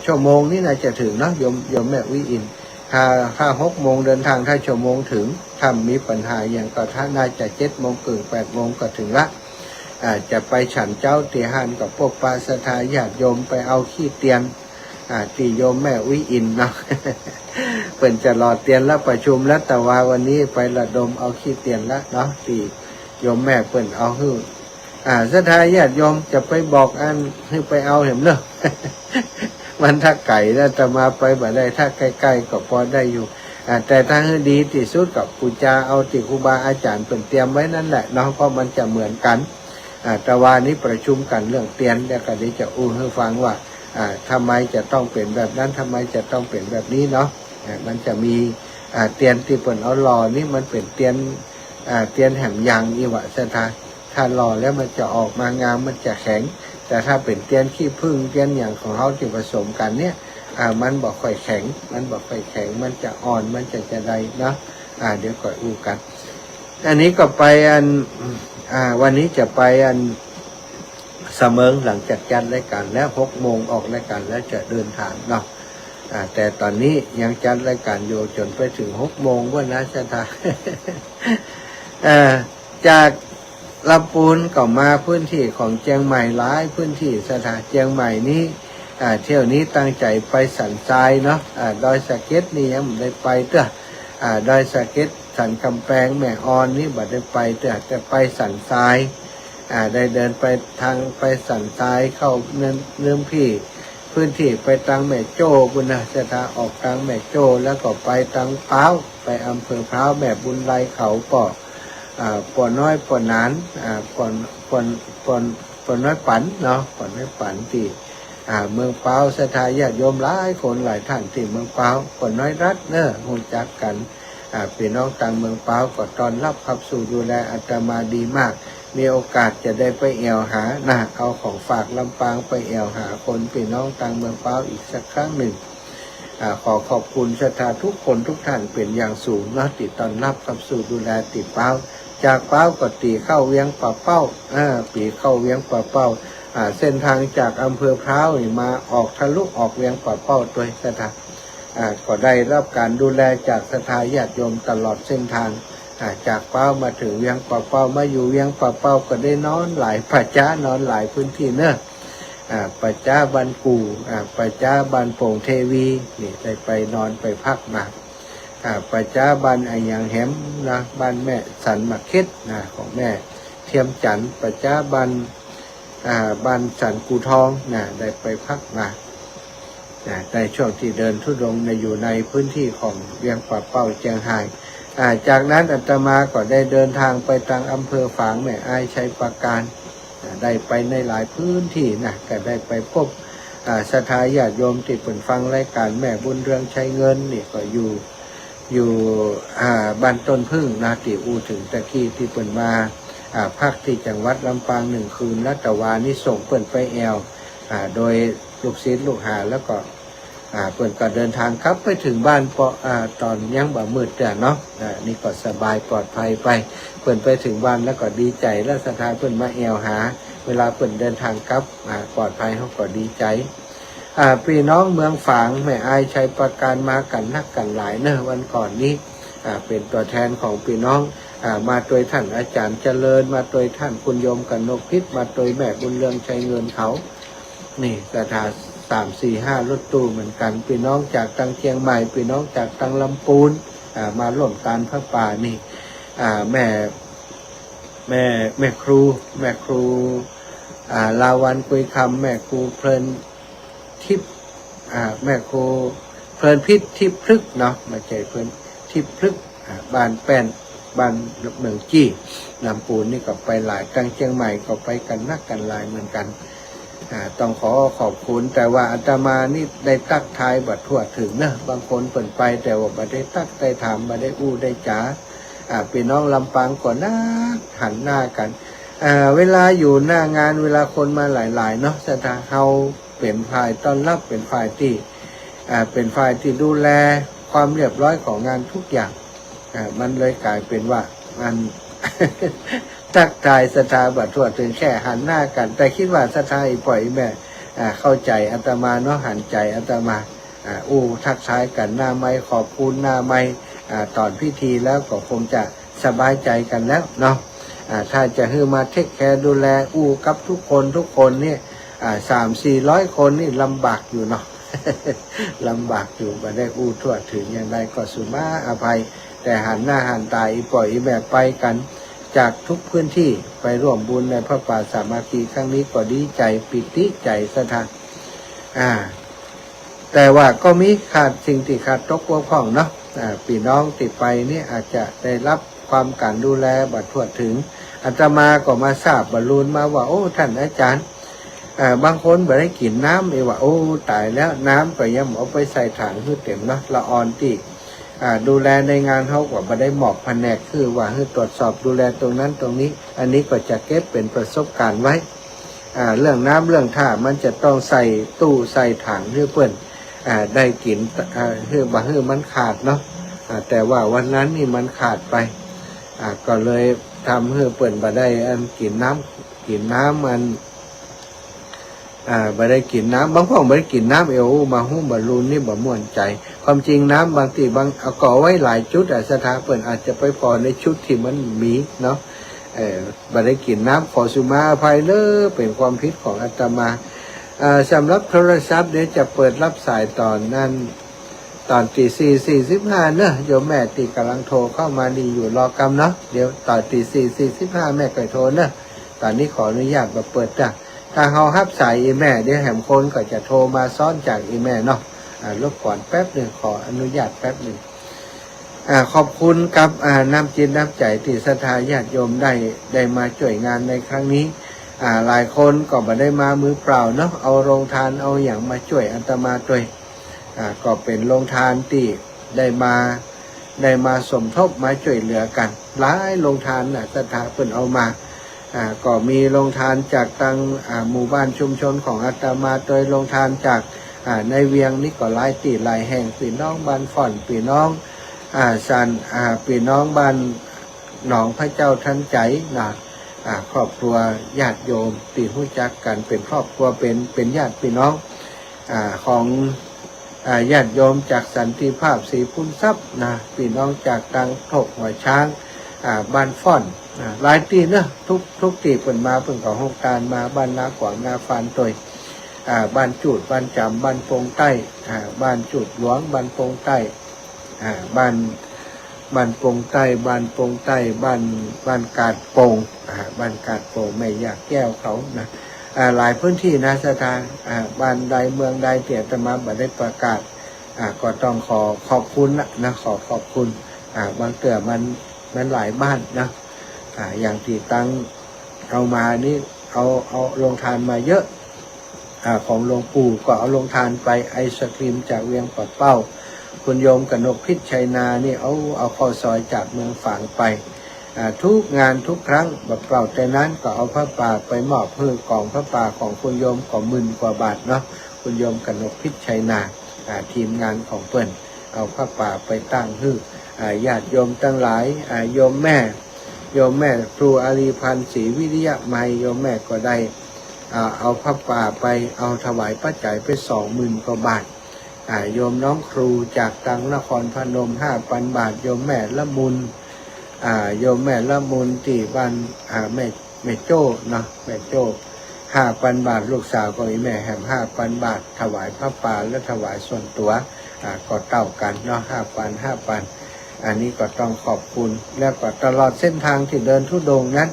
ชั่วโมงนี่น่าจะถึงเนาะโยมแม่วิอินถ้า6 โมงเดินทางถ้าชั่วโมงถึงถ้ามีปัญหาอย่างก็ถ้าน่าจะ7 โมงครึ่ง8 โมงก็ถึงละจะไปฉันเจ้าตีหันกับพวกปาสถาญาติโยมไปเอาขี้เตียนตีโยมแม่วิอินเนาะ เปิ่นจะรอเตียนแล้วประชุมแล้วแต่ว่าวันนี้ไประดมเอาขี้เตียนแล้วเนาะตีโยมแม่เปิ่นเอาหื้อสถาญาติโยมจะไปบอกอันให้ไปเอาเห็นเนอะ มันถ้าไก่แล้วจะมาไปบ่ได้ถ้าใกล้ๆก็พอได้อยู่แต่ถ้าให้ดีที่สุดกับปูจาเอาติครูบาอาจารย์เปิ่นเตรียมไว้นั่นแหละเนาะเพราะมันจะเหมือนกันแต่ว่านี้ประชุมกันเรื่องเตียนแล้วก็ได้จะให้ฟังว่าทำไมจะต้องเป็นแบบนั้นทำไมจะต้องเป็นแบบนี้เนาะมันจะมีเตียนที่เปิ่นเอาหล่อนี่มันเป็นเตียนแหมยางอีวะสถานถ้าหล่อแล้วมันจะออกมางามมันจะแข็งแต่ถ้าเป็นเตียนขี้ผึ้งเตียนอย่างของเขาที่ผสมกันเนี่ยมันบอกค่อยแข็งมันจะอ่อนมันจะใดเนาะเดี๋ยวก่อนอู้กันอันนี้ก็ไปวันนี้จะไปเสมิงหลังจากจัดรายการแล้ว6 โมงออกรายการแล้วจะเดินทางเนาะแต่ตอนนี้ยังจัดรายการอยู่จนไปถึง6 โมงว่านะชะตา จากลำพูนก็มาพื้นที่ของเชียงใหม่หลายพื้นที่สถานเชียงใหม่นี้เที่ยวนี้ตั้งใจไปสันทรายเนาะดอยสะเก็ดนี่ยังไม่ได้ไปเด้อดอยสะเก็ดสันกำแพงแม่ออนนี่บัดได้ไปแต่ไปสันทรายได้เดินไปทางไปสันทรายเข้าเนื้อพี่พื้นที่ไปทางแม่โจ้บุญนะจะทางออกทางแม่โจ้แล้วก็ไปทางพร้าวไปอำเภอพร้าวแม่บุญไรเขาปอน้อยปอนานปอนน้อยปันเนาะปอนน้อยปันที่เมืองเปาสถาญาติโยมหลายคนหลายท่านที่เมืองเปาปอนน้อยรัฐเนอะรู้จักกันพี่น้องต่างเมืองเปาก็ต้อนรับขับสู่ดูแลอาตมาดีมากมีโอกาสจะได้ไปแอวหาเอาของฝากลำปางไปแอวหาคนพี่น้องต่างเมืองเปาอีกสักครั้งหนึ่งขอขอบคุณศรัทธาทุกคนทุกท่านเป็นอย่างสูงนะติดต้อนรับขับสู่ดูแลติดเปาจากเป้าก็ตีเข้าเวียงป่าเป้าปีเข้าเวียงป่าเป้าเส้นทางจากอำเภอพร้าวมาออกทะลุออกเวียงป่าเป้าโดยสถานก็ได้รับการดูแลจากศรัทธาญาติโยมตลอดเส้นทางจากเป้ามาถึงเวียงป่าเป้ามาอยู่เวียงป่าเป้าก็ได้นอนหลายปัจจ้านอนหลายพื้นที่เนอะปัจจ้าบันกูปัจจ้าบันโป่งเทวีนี่ได้ไปนอนไปพักมาปัจจ้าบันไอยังแหมนะบ้านแม่สันมาเค็ดของแม่เทียมจันทร์ปัจจ้าบันบ้านสันกูทองได้ไปพักมาในช่วงที่เดินทุดงอยู่ในพื้นที่ของเวียงป่าเป้าเชียงรายจากนั้นอาตมาก็ได้เดินทางไปทางอำเภอฝางแม่อายชัยปราการได้ไปในหลายพื้นที่ก็ได้ไปพบศรัทธาญาติโยมที่เปิดฟังรายการแม่บุญเรืองชัยเงินนี่ก็อยู่บ้านต้นพึ่งติอูถึงตะกี้ที่เปิดมาพักที่จังหวัดลำปาง1 คืนและตะวานี่ส่งเปิดไปแอวโดยลูกศิษย์ลูกหาแล้วก็เปิดก็เดินทางครับไปถึงบ้านตอนยังบ่มืดเนาะนี่ก็สบายปลอดภัยไปเปิดไปถึงบ้านแล้วก็ดีใจแล้วศรัทธาเปิดมาแอวหาเวลาเปิดเดินทางครับปลอดภัยเขาก็ดีใจพี่น้องเมืองฝางแม่อายชัยปราการมากันนักกันหลายเนอะวันก่อนนี้เป็นตัวแทนของพี่น้องมาโดยท่านอาจารย์เจริญมาโดยท่านคุณโยมกนกพิษมาโดยแม่บุญเรืองชัยเงินเขานี่ศรัทธา3 4 5รถตู้เหมือนกันพี่น้องจากทางเชียงใหม่พี่น้องจากทางลำพูนมาร่วมการพระป่านี่แม่ครูลาวันคุยคำแม่ครูเพลินทิพย์แม่ครูเพลินพิษทิพย์พฤกเนาะมาใจเพลินทิพย์พฤกบ้านแป้นบ้านเมืองจี้ลำพูนนี่ก็ไปหลายทางเชียงใหม่ก็ไปกันนักกันหลายเหมือนกันต้องขอขอบคุณแต่ว่าอาตมานี่ได้ตักทายบัดทั่วถึงนะบางคนเปิดไปแต่ว่าบัดได้ตักได้ถามบัดได้อู้ได้จ๋าพี่น้องลำปางก่อนหันหน้ากันเวลาอยู่หน้างานเวลาคนมาหลายๆเนาะสถาเฮาเป็นฝ่ายต้อนรับเป็นฝ่ายที่ดูแลความเรียบร้อยของงานทุกอย่างมันเลยกลายเป็นว่ามัน ทักทายศรัทธาบัดทั่วถึงแค่หันหน้ากันแต่คิดว่าศรัทธาปล่อยแม่ เข้าใจอาตมาเนาะหันใจอาตมาทักทายกันหน้าไม้ขอบคุณหน้าไม้ตอนพิธีแล้วก็คงจะสบายใจกันแล้วเนาะถ้าจะให้มาเทคแคร์ดูแลกับทุกคนเนี่ย300-400 คนนี่ลำบากอยู่เนาะ ลำบากอยู่มาได้ทั่วถึงอย่างไรก็สุมาอภัยแต่หันหน้าหันตาปล่อยแบบไปกันจากทุกพื้นที่ไปร่วมบุญในพระป่าสามัคคีครั้งนี้ก็ดีใจปิติใจสะท้านแต่ว่าก็มีขาดสิ่งที่ขาดตกบกพร่องเนาะพี่น้องติดไปนี่อาจจะได้รับความการดูแลบัดทั่วถึงอาตมาก็มาทราบบรรลุมาว่าท่านอาจารย์บางคนไม่ได้กินน้ำเอว่าตายแล้วน้ำก็ยังเอาไปใส่ถังคือเต็มเนาะละออนที่ดูแลในงานเขาก็ไม่ได้หมอบแผนกคือว่าให้ตรวจสอบดูแลตรงนั้นตรงนี้อันนี้ก็จะเก็บเป็นประสบการณ์ไว้เรื่องน้ำเรื่องท่ามันจะต้องใส่ตู้ใส่ถังเพื่อเพื่อนได้กินเพื่อบางเพื่อมันขาดเนาะแต่ว่าวันนั้นนี่มันขาดไปก็เลยทำเพื่อเปิดมาได้กินน้ำมันไม่ได้กินน้ำบางพวกไม่ได้กินน้ำมาหุ้มบอลลูนนี่บ่ม่วนใจความจริงน้ำบางทีเอาก่อไว้หลายชุดสถาเปิดอาจจะไปพอในชุดที่มันมีเนาะไม่ได้กินน้ำขอสุมาอภัยเลยเป็นความผิดของอาตมาสำหรับโทรศัพท์เดี๋ยวจะเปิดรับสายตอนนั้นตอนตี 4:45เนอะโยมแม่ตีกำลังโทรเข้ามาดีอยู่รอกำเนาะเดี๋ยวตอนตี 4:45แม่ก็โทรเนอะตอนนี้ขออนุญาตมาเปิดจ้ะถ้าเขาฮับสายอีแม่เดี๋ยวแหมคนก็จะโทรมาซ้อนจากอีแม่เนาะรบกวนแป๊บหนึ่งขออนุญาตแป๊บหนึ่งขอบคุณกับน้ำจิตน้ำใจที่ศรัทธาญาติโยมได้มาช่วยงานในครั้งนี้หลายคนก็ไม่ได้มามือเปล่าเนาะเอาโรงทานเอาอย่างมาช่วยอาตมาด้วยก็เป็นโรงทานที่ได้มาสมทบมาช่วยเหลือกันหลายโรงทานศรัทธาเพิ่นเอามาก็มีโรงทานจากทางหมู่บ้านชุมชนของอาตมาโดยโรงทานจากในเวียงนี่ก็หลายตีหลายแห่งพี่น้องบ้านฝ่อนพี่น้องพี่น้องบ้านหนองพระเจ้าทันใจนะครอบครัวญาติโยมตีรู้จักกันเป็นครอบครัวเป็นญาติพี่น้องของญาติโยมจากสันติภาพศรีพุ่นทรัพย์นะพี่น้องจากทางโถกหัวช้างบ้านฝ่อนหลายตีเนอะทุกตีเปิ่นมาเพิ่งของโครงการมาบ้านนากวางนาฟานตยบ้านจูดบ้านจำบ้านโปงใต้บ้านจูดหลวงบ้านโปงใต้บ้านโปงใต้บ้านโปงใต้บ้านกาดโปงบ้านกาดโปงไม่อยากแก้วเขานะหลายพื้นที่นะสถานบ้านใดเมืองใดเตี่ยตมาบัดได้ประกาศก็ต้องขอบคุณนะขอบคุณบางเตือมันหลายบ้านนะอย่างที่ตั้งเอามานี่เอาลงทานมาเยอะของหลวงปู่ก็เอาลงทานไปไอศครีมจากเวียงปัดเป้าคุณโยมกนกพิษชัยนานี่เอาข้าวซอยจากเมืองฝางไปทุกงานทุกครั้งแบบเปล่าแต่นั้นก็เอาพระป่าไปมอบเพื่อกองพระป่าของคุณโยมก็10,000 กว่าบาทเนาะคุณโยมกนกพิษชัยนาทีมงานของเปิ้นเอาพระป่าไปตั้งญาติโยมทั้งหลายโยมแม่ครูอารีพันธ์ศรีวิริยะไมยโยมแม่ก็ได้เอาพระป่าไปเอาถวายปัจจัยไป 20,000 กว่าบาทโยมน้องครูจากตังนครพนม 5,000 บาทโยมแม่ละมุนโยมแม่ละมุนที่บ้านแม่โจ้เนาะแม่โจ้ 5,000 บาทลูกสาวของอีแม่แหม 5,000 บาทถวายพระป่าและถวายส่วนตัวก็เท่ากันเนาะ 5,000 อันนี้ก็ต้องขอบคุณแล้วก็ตลอดเส้นทางที่เดินธุดงค์นั้น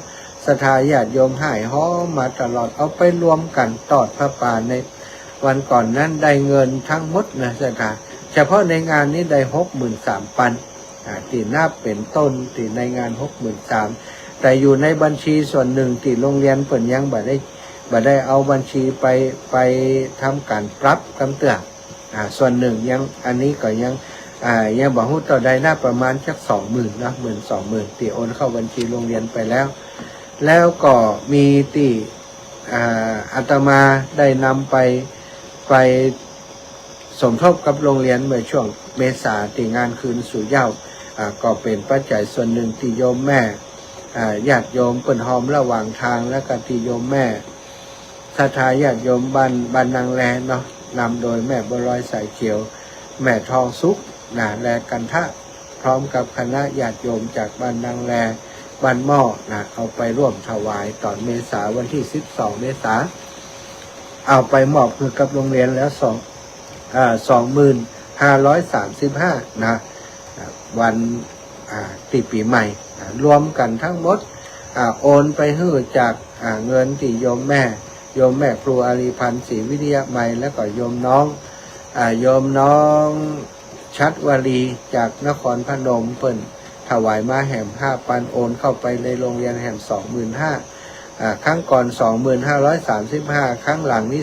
ศรัทธาญาติโยมหายฮ้อมาตลอดเอาไปรวมกันตอดพระป่าในวันก่อนนั้นได้เงินทั้งหมดนะศรัทธาเฉพาะในงานนี้ได้ 63,000ที่นับเป็นต้นที่ในงาน 63,000แต่อยู่ในบัญชีส่วนหนึ่งที่โรงเรียนเปิ่นยังบ่ได้เอาบัญชีไปทำการปรับกำเตือส่วนหนึ่งยังอันนี้ก็ยังบอกว่าต่อใดน่าประมาณสัก 20,000 นะ20,000ที่โอนเข้าบัญชีโรงเรียนไปแล้วก็มีที่อาตมาได้นำไปสมทบกับโรงเรียนเมื่อช่วงเมษาที่งานคืนสู่เหย้าก็เป็นปัจจัยส่วนหนึ่งที่โยมแม่ญาติโยมเปิ่นหอมระหว่างทางและก็ที่โยมแม่ ศรัทธาญาติโยมบ้านนางแลเนาะนำโดยแม่บัวลอยสายเขียวแม่ทองสุขแลกันทะพร้อมกับคณะญาติโยมจากบ้านนางแลบ้านหม้อเอาไปร่วมถวายตอนเมษาวันที่12 เมษาเอาไปมอบคือกับโรงเรียนแล้ว2535วันที่ปีใหม่รวมกันทั้งหมดโอนไปให้จากเงินที่โยมแม่ครูอารีพันธ์ศรีวิทยาใหม่แล้วก็โยมน้องชัดวลีจากนครพนมเปิ่นถวายมาแห่ม5,000โอนเข้าไปในโรงเรียนแห่ม 25,000ครั้งก่อน 2535 ครั้งหลังนี้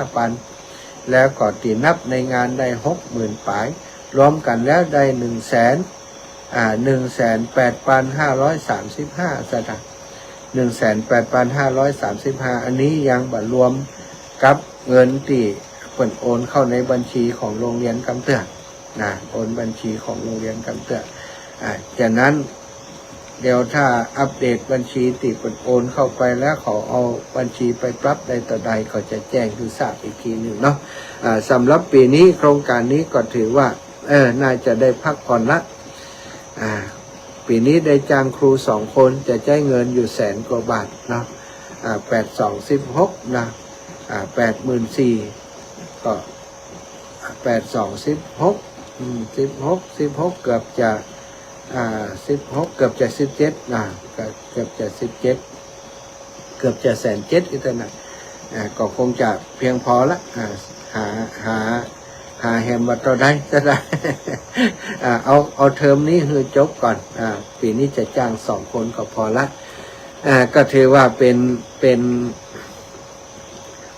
25,000แล้วก็ตีนับในงานได้ 60,000 ปลายรวมกันแล้วได้ 1,8,535 สตางค์ 1,8,535 อันนี้ยังบ่รวมกับเงินที่เปิ่นโอนเข้าในบัญชีของโรงเรียนกำเตือนโอนบัญชีของโรงเรียนกำเตือนจากนั้นเดี๋ยวถ้าอัปเดตบัญชีติเปิ่นโอนเข้าไปแล้วเขาเอาบัญชีไปปรับใดต่อใดเขาจะแจ้งคือทราบอีกทีหนึ่งเนาะสำหรับปีนี้โครงการนี้ก็ถือว่าน่าจะได้พักผ่อนละปีนี้ได้จ้างครู2 คนจะใช้เงินอยู่100,000 กว่าบาทเนาะ8,216นะ84,000ก็8,21616เกือบจะ16เกือบจะ17เกือบจะ17เกือบจะ107,000อีกนะก็คงจะเพียงพอละหาแฮมมาต่อได้ก็ได้ เอาเทอมนี้คือจบก่อนปีนี้จะจ้าง2 คนก็พอละก็ถือว่าเป็น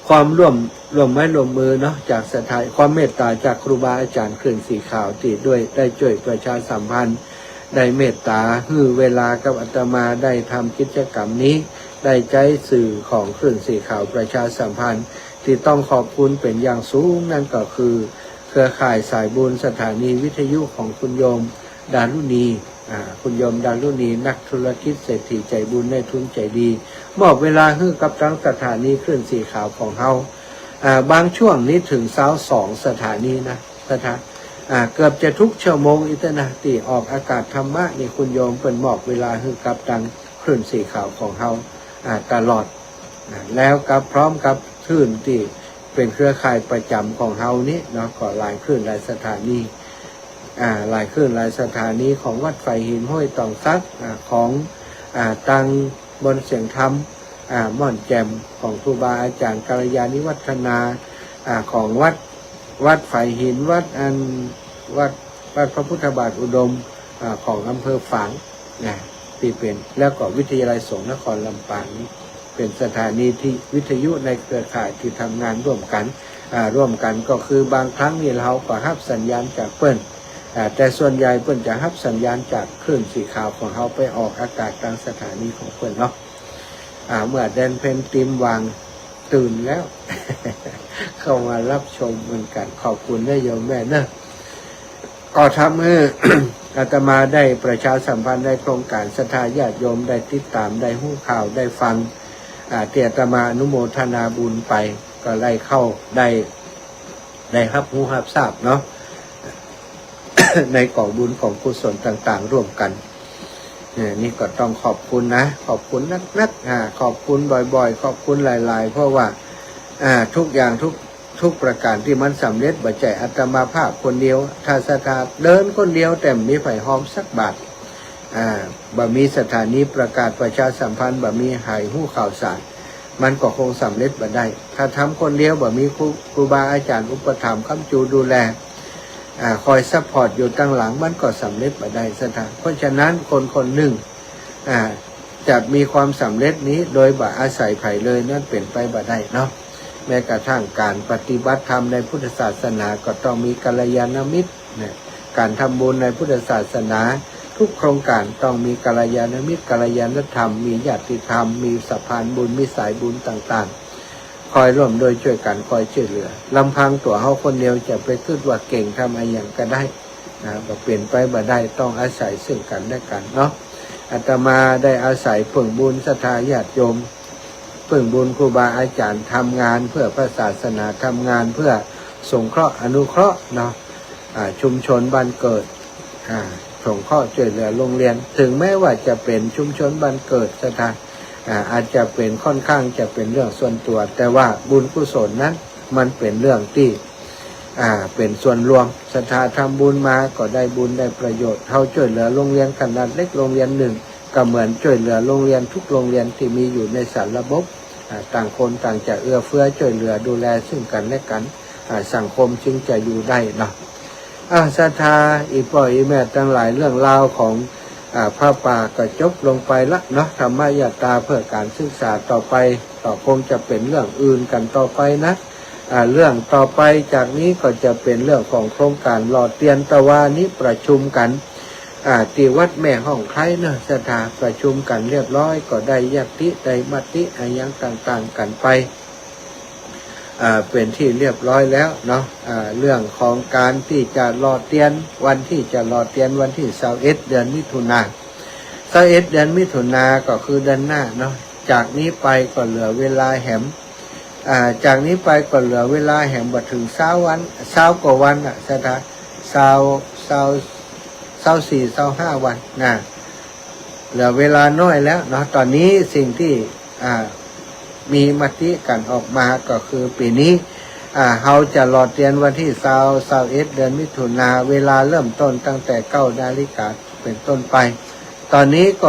ความร่วมไม้ร่วมมือเนาะจากสถานความเมตตาจากครูบาอาจารย์คลื่นสีขาวที่ด้วยได้ช่วยประชาสัมพันธ์ได้เมตตาคือเวลากับอาตมาได้ทำกิจกรรมนี้ได้ใช้สื่อของคลื่นสีขาวประชาสัมพันธ์ที่ต้องขอบคุณเป็นอย่างสูงนั่นก็คือเครือข่ายสายบุญสถานีวิทยุของคุณโยมดารุณีคุณโยมดารุณีนักธุรกิจเศรษฐีใจบุญในทุนใจดีมอบเวลาให้กับทั้งสถานีคลื่นสีขาวของเฮาบางช่วงนี้ถึง2 สถานีนะเกือบจะทุกชั่วโมงอิตนะที่ออกอากาศธรรมะนี่คุณโยมเป็นมอบเวลาให้กับทั้งคลื่นสีขาวของเฮาตลอดแล้วกับพร้อมกับคลื่นที่เป็นเครือข่ายประจำของเฮานี้เนาะก็หลายคลื่นหลายสถานีหลายคลื่นหลายสถานีของวัดไฟหินห้วยตองซักของตังบนเสียงธรรมม่อนแจ่มของครูบาอาจารย์กัลยาณิวัฒนาของวัดไฟหินวัดพระพุทธบาทอุดมของอำเภอฝางที่เป็นแล้วก็วิทยาลัยสงฆ์นครลำปางนี้เป็นสถานีที่วิทยุในเครือข่ายที่ทำงานร่วมกันก็คือบางครั้งนี่เราก็รับสัญญาณจากเปิ้นแต่ส่วนใหญ่เปิ้นจะรับสัญญาณจากคลื่นสีขาวของเขาไปออกอากาศทางสถานีของเปิ้นเนาะเมื่อแดนเพนติมวางตื่นแล้ว เข้ามารับชมเหมือนกันขอบคุณได้โยมแม่เนอะก็ทำให้ อาตมาได้ประชาสัมพันธ์ได้โครงการศรัทธาญาติโยมได้ติดตามได้หู้ข่าวได้ฟังที่อาตมาอนุโมทนาบุญไปก็ไล่เข้าได้รับรู้รับทราบเนาะ ในกองบุญของกุศลต่างๆร่วมกันนี่ก็ต้องขอบคุณนะขอบคุณนักขอบคุณบ่อยๆขอบคุณหลายๆเพราะว่าทุกอย่างทุกประการที่มันสำเร็จบ่ใจอาตมาภาพคนเดียวถ้าสถาเดินคนเดียวแต่มีไผ่หอมสักบาทบ่มีสถานีประกาศประชาสัมพันธ์บ่มีหายหู้ข่าวสารมันก็คงสำเร็จบ่ได้ถ้าทำคนเดียวบ่มีครูบาอาจารย์อุปถัมภ์ค้ำจูดูแลคอยซัพพอร์ตอยู่ตั้งหลังมันก็สำเร็จบ่ได้สถานเพราะฉะนั้นคนหนึ่งจะมีความสำเร็จนี้โดยบ่อาศัยไผ่เลยนั่นเป็นไปบ่ได้เนาะแม้กระทั่งการปฏิบัติธรรมในพุทธศาสนาก็ต้องมีกัลยาณมิตรการทำบุญในพุทธศาสนาทุกโครงการต้องมีกัลยาณมิตรกัลยาณธรรมมีญาติธรรมมีสะพานบุญมีสายบุญต่างๆคอยร่วมโดยช่วยกันคอยช่วยเหลือลำพังตัวเฮาคนเดียวจะไปคิดว่าเก่งทำอะไรอย่างก็ได้บ่เปลี่ยนไปบ่ได้ต้องอาศัยซึ่งกันและกันเนาะอาตมาได้อาศัยผลบุญศรัทธาญาติโยม ปึ่งบุญครูบาอาจารย์ทำงานเพื่อพระศาสนาทำงานเพื่อสงเคราะห์อนุเคราะห์เนาะชุมชนบ้านเกิดสงเคราะห์ช่วยเหลือโรงเรียนถึงแม้ว่าจะเป็นชุมชนบ้านเกิดสถานอาจจะเป็นค่อนข้างจะเป็นเรื่องส่วนตัวแต่ว่าบุญกุศลนั้นมันเป็นเรื่องที่เป็นส่วนรวมศรัทธาทำบุญมาก็ได้บุญได้ประโยชน์เท่าช่วยเหลือโรงเรียนขนาดเล็กโรงเรียนหนึ่งก็เหมือนช่วยเหลือโรงเรียนทุกโรงเรียนที่มีอยู่ในสารระบบต่างคนต่างจะเอื้อเฟื้อช่วยเหลือดูแลซึ่งกันและกันสังคมจึงจะอยู่ได้เนาะศรัทธาอีป่อยอีแม่ทั้งหลายเรื่องราวของพระป่าก็จบลงไปละเนาะธรรมยตราเพื่อการศึกษาต่อไปต่อคงจะเป็นเรื่องอื่นกันต่อไปนะเรื่องต่อไปจากนี้ก็จะเป็นเรื่องของโครงการหล่อเตียนตะวานี้ประชุมกันที่วัดแม่ห้องไคร้เนาะศรัทธาประชุมกันเรียบร้อยก็ได้ญัตติได้มติอย่างต่างๆกันไปเป็นที่เรียบร้อยแล้วเนาะเรื่องของการที่จะหล่อเตียนวันที่จะหล่อเตียนวันที่21เดือนมิถุนา21เดือนมิถุนาก็คือเดือนหน้าเนาะจากนี้ไปก็เหลือเวลาแหมจากนี้ไปก็เหลือเวลาแหมบ่ถึง20วัน20กว่าวันศรัทธา24-25วันนะเหลือเวลาน้อยแล้วเนาะตอนนี้สิ่งที่มีมติกันออกมาก็คือปีนี้เราจะหล่อเตียนวันที่21เดือนมิถุนาเวลาเริ่มต้นตั้งแต่9 นาฬิกาเป็นต้นไปตอนนี้ก็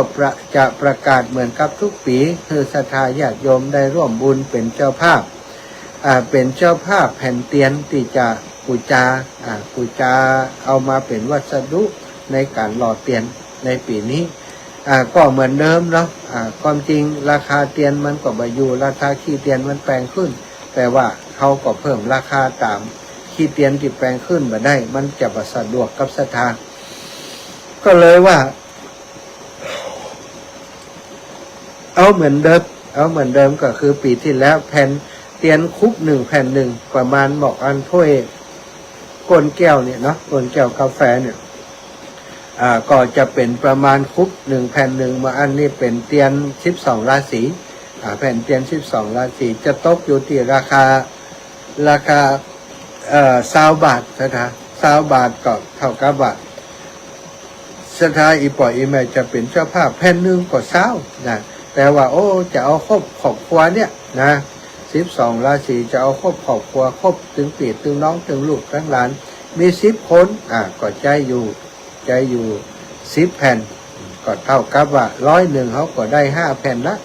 จะประกาศเหมือนกับทุกปีคือศรัทธาญาติโยมได้ร่วมบุญเป็นเจ้าภาพเป็นเจ้าภาพแผ่นเตียนที่จะปูจาเอามาเป็นวัสดุในการหล่อเตียนในปีนี้ก็เหมือนเดิมเนาะความจริงราคาเตียนมันก็บ่อยู่ราคาขี้เตียนมันแพงขึ้นแต่ว่าเขาก็เพิ่มราคาตามขี้เตียนที่แพงขึ้นมาได้มันจะบ่สะดวกกับศรัทธาก็เลยว่าเอาเหมือนเดิมก็คือปีที่แล้วแผ่นเตียนคุบ1แผ่น1ประมาณบอกอันถ้วยก้นแก้วเนี่ยเนาะก้นแก้วกาแฟเนี่ยก็จะเป็นประมาณคุบ1แผ่น1มาอันนี้เป็นเตียน12ราศีแผ่นเตียน12ราศีจะตกอยู่ที่ราคา20 บาทนะ20 บาทก็เท่ากับว่าศรัทธาอีป่อยอีแม่จะเป็นเจ้าภาพแผ่นหนึ่งก็20นะแต่ว่าจะเอาครบครอบครัวเนี่ยนะ12ราศีจะเอาครบครอบครัวครบถึงปีถึงน้องถึงลูกทั้งหลานมี10คนก็ใจอยู่10แผ่นก็เท่ากับว่า101เขาก็ได้5แผ่นละ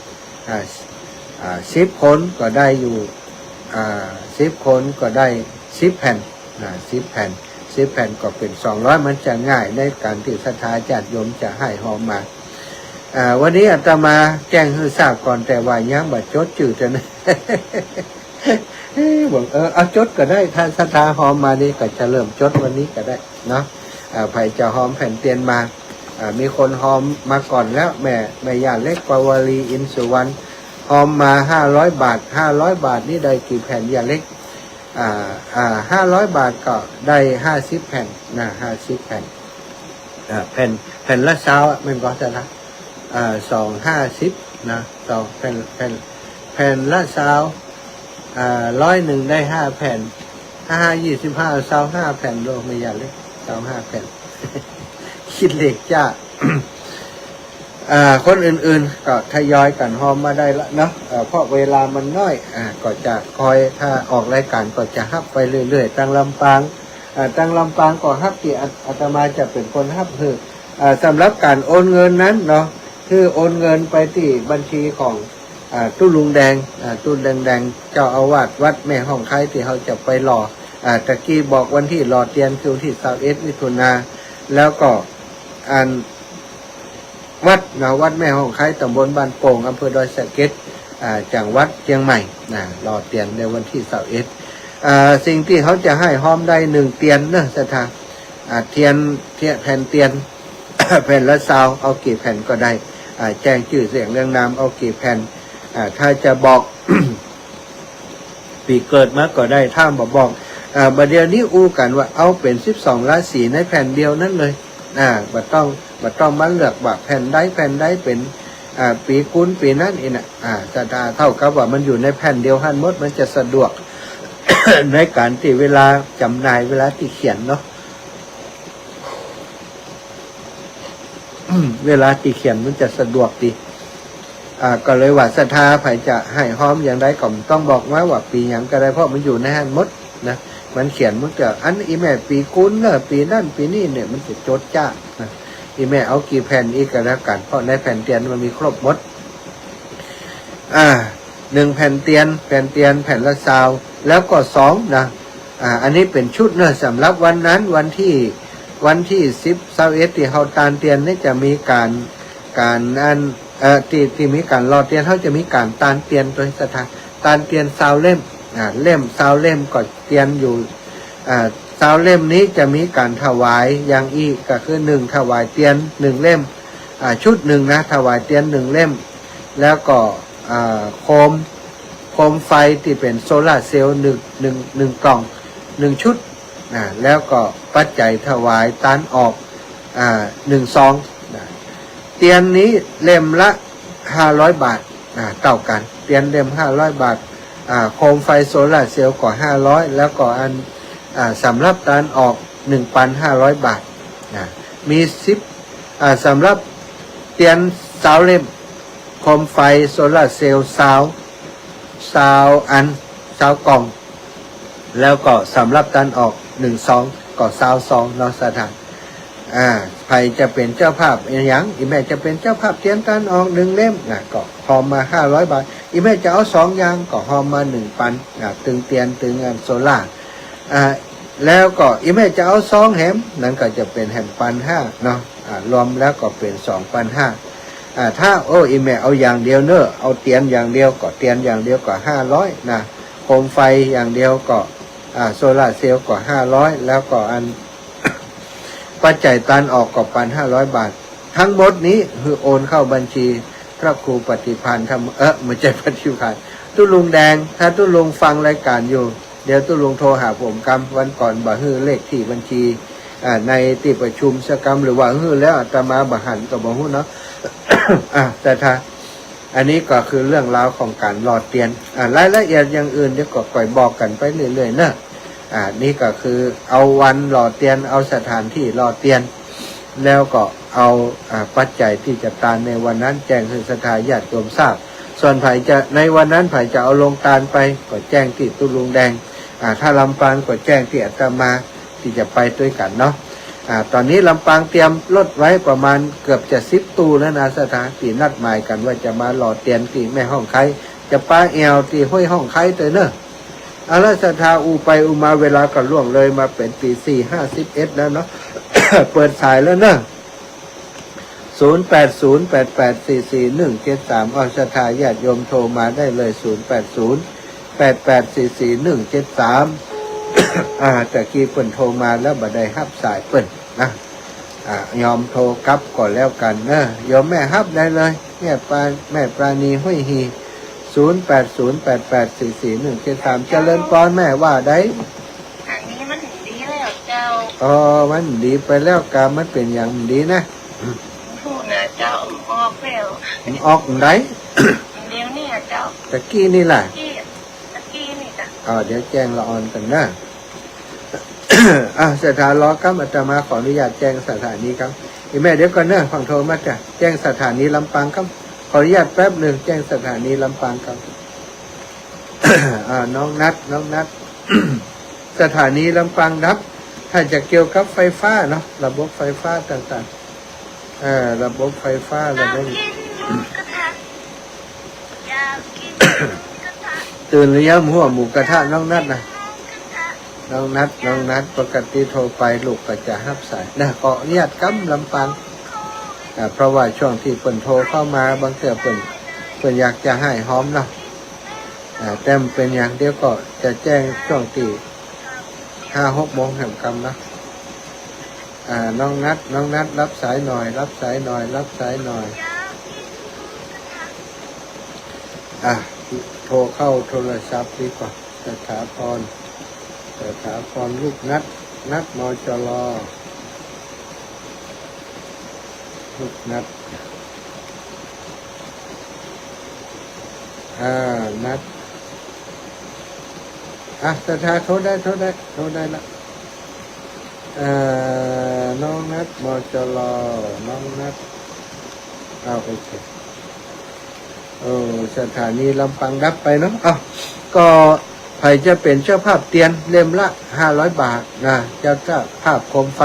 10คนก็ได้อยู่10คนก็ได้10แผ่น10แผ่นก็เป็น200มันจะง่ายในการที่ศรัทธาญาติโยมจะให้หอมมาวันนี้อาตมาแจ้งให้ทราบก่อนแต่ว่ายังบ่จดชื่อจะนะบอกเอาจดก็ได้ถ้าศรัทธาหอมมานี่ก็จะเริ่มจดวันนี้ก็ได้เนาะไผ่จะหอมแผ่นเตียนมามีคนหอมมาก่อนแล้วแม่ย่าเล็กปวารีอินสุวรรณหอมมา500 บาท500 บาทนี่ได้กี่แผ่นย่าเล็ก500 บาทก็ได้50แผ่นนะ50แผ่นแผ่นละ20มันก็จะละ250นะ2แผ่นละ100ได้5แผ่น25 25 25แผ่นโลไม่ยากเลย25แผ่น คิดเลขจ้า คนอื่นๆก็ทยอยกันหอมมาได้ละเนาะเพราะเวลามันน้อยก็จะคอยถ้าออกรายการก็จะฮับไปเรื่อยๆตั้งลำปางก็ฮับที่อาตมาจะเป็นคนฮับคือสำหรับการโอนเงินนั้นเนาะคือโอนเงินไปที่บัญชีของตู้ลุงแดงตู้แดงเจ้าอาวาสวัดแม่ห้องไคร้ที่เขาจะไปหล่อตะกี้บอกวันที่หล่อเตียนคือวันที่21มิถุนาแล้วก็วัดแม่ห้องไคร้ตำบลบ้านโป่งอำเภอดอยสะเก็ดจังหวัดเชียงใหม่หล่อเตียนในวันที่21สิ่งที่เขาจะให้หอมได้1เตียนเนอะศรัทธาเทียนแผ่นเตียน แผ่นละ20เอากี่แผ่นก็ได้แจ้งชื่อเสียงเรื่องนามเอากี่แผ่นถ้าจะบอก ปีเกิดมาก็ได้ถ้าบอกบัดเดี๋ยวนี้อู้กันว่าเอาเป็น12ราศีในแผ่นเดียวนั่นเลยบัดต้องมาเลือกว่าแผ่นใดเป็น ปีกุลปีนั้นอีกนะศรัทธาเท่ากับว่ามันอยู่ในแผ่นเดียวกันหมดมันจะสะดวก ในการที่เวลาจำหน่ายเวลาที่เขียนเนาะ เวลาที่เขียนมันจะสะดวกดีก็เลยว่าศรัทธาไผจะให้หอมอย่างไรก็ต้องบอกว่าปีอย่างก็ได้เพราะมันอยู่ในหันหมดนะมันเขียนมันจะอันอีแม่ปีกุลเนอะปีนั่นปีนี้เนี่ยมันจะโจดจ้านะอีแม่เอากี่แผ่นอีกก็แล้วกันเพราะในแผ่นเตียนมันมีครบหมด1แผ่นเตียนแผ่นละซาวแล้วก็2นะอันนี้เป็นชุดเนอะสำหรับวันนั้นวันที่10 21ที่เฮาตานเตียนนี่จะมีการอันที่มีการรอเตียนเขาจะมีการตานเตียนโดยสถานตานเตียนซาวเล่มเล่มซาวเล่มก็เตียนอยู่ซาวเล่มนี้จะมีการถวายอย่างอีกก็คือ1ถวายเตียน1เล่มชุด1นะถวายเตียน1เล่มแล้วก็โคมไฟที่เป็นโซล่าเซลล์1กล่อง1ชุดแล้วก็ปัจจัยถวายตานออก1ซองเตียนนี้เล่มละ500 บาทเท่ากันเตียนเล่ม500 บาทโคมไฟโซล่าเซลล์ก็500แล้วก็อันสำหรับตานออก 1,500 บาทมี10สำหรับเตียนซาวเล่มโคมไฟโซล่าเซลล์ซาวอันซาวกล่องแล้วก็สำหรับตานออก1ซองก็ซาวซองเนาะสถานใครจะเป็นเจ้าภาพอย่างอีแม่จะเป็นเจ้าภาพเตียนตานออก1เล่มก็หอมมา500 บาทอีแม่จะเอา2อย่างก็หอมมา 1,000ตึงเตียนตึงอันโซล่าแล้วก็อีแม่จะเอา2แหมนั่นก็จะเป็นแหม1,500เนาะรวมแล้วก็เป็น 2,500ถ้าอีแม่เอาอย่างเดียวเนอะเอาเตียนอย่างเดียวก็เตียนอย่างเดียวก็500นะโคมไฟอย่างเดียวก็โซล่าเซลล์ก็500แล้วก็อันปัจจัยตานออกก็1,500 บาททั้งหมดนี้คือโอนเข้าบัญชีพระครูปฏิพันธ์ไม่ใช่ปฏิพันธ์ตุ้ลุงแดงถ้าตุ้ลุงฟังรายการอยู่เดี๋ยวตุ้ลุงโทรหาผมกำวันก่อนบ่ฮื้อเลขที่บัญชีในที่ประชุมสกรรมหรือว่าฮื้อแล้วอาตมาบ่หันก็บ่ฮู้เนาะ แต่ถ้าอันนี้ก็คือเรื่องราวของการรอเตียนรายละเอียดอย่างอื่นเดี๋ยวก็ค่อยบอกกันไปเรื่อยๆเนอะนี่ก็คือเอาวันรอเตียนเอาสถานที่รอเตียนแล้วก็เอาปัจจัยที่จะตานในวันนั้นแจ้งให้ศรัทธาญาติโยมทราบส่วนไผจะในวันนั้นไผจะเอาลงตานไปก็แจ้งที่ตุ้ลุงแดงถ้าลำปางก็แจ้งที่อาตมาที่จะไปด้วยกันเนาะตอนนี้ลำปางเตรียมรถไว้ประมาณเกือบจะ10 ตู้แล้วนะสถานที่นัดหมายกันว่าจะมาหล่อเตียนที่แม่ห้องไคจะป้าแอวที่ห้วยห้องไคเตอเนอะแล้วศรัทธาไปมาเวลาก็ล่วงเลยมาเป็นปี451แล้วเนาะ เปิดสายแล้วเนอะ0808844173ศรัทธาญาติโยมโทรมาได้เลย0808844173แต่กี้เปิ่นโทรมาแล้วบ่ได้รับสายเปิ่นนะยอมโทรกลับก่อนแล้วกันเนอะโยมแม่รับได้เลยแม่ปราณีห้วยฮี0808844173เจริญพรแม่ว่าได้อันนี้มันดีแล้วเจ้ามันดีไปแล้วกามันเป็นอย่างดีนะพูดนะเจ้าออกแล้วออกไหนเดี๋ยวนี้เจ้าตะกี้นี่แหละตะกี้นี่จ้ะเดี๋ยวแจ้งละออนกันนะสถานล้อครับอาตมาขออนุญาตแจ้งสถานีครับแม่เดี๋ยวก่อนเนอะฟังโทรมาจ้ะแจ้งสถานีลำปางครับขออนุญาตแป๊บหนึ่งแจ้งสถานีลำปางครับ น้องนัด สถานีลำปางรับถ้าจะเกี่ยวกับไฟฟ้าเนาะระบบไฟฟ้าต่างๆระบบไฟฟ้าระบบตื่นหรือยังหัวหมูกระทะน้องนัดนะน้องนัดปกติโทรไปลูกก็จะรับสายนะขออนุญาตกำลำปางเพราะว่าช่วงที่เปิ่นโทรเข้ามาบางเทื่อเปิ่นอยากจะให้หอมเนาะแต่เป็นอย่างเดียวก็จะแจ้งช่วงที่5-6 โมงแห่งกำนะน้องนัดรับสายหน่อยโทรเข้าโทรศัพท์ดีกว่าสถาพรลูกนัดมจลลูกนัด นัดศรัทธาโทษได้ละน้องนัดมจรน้องนัดโอเคสถานีลำปางรับไปเนาะก็ใครจะเป็นเจ้าภาพเตียนเล่มละ500 บาทนะเจ้าภาพโคมไฟ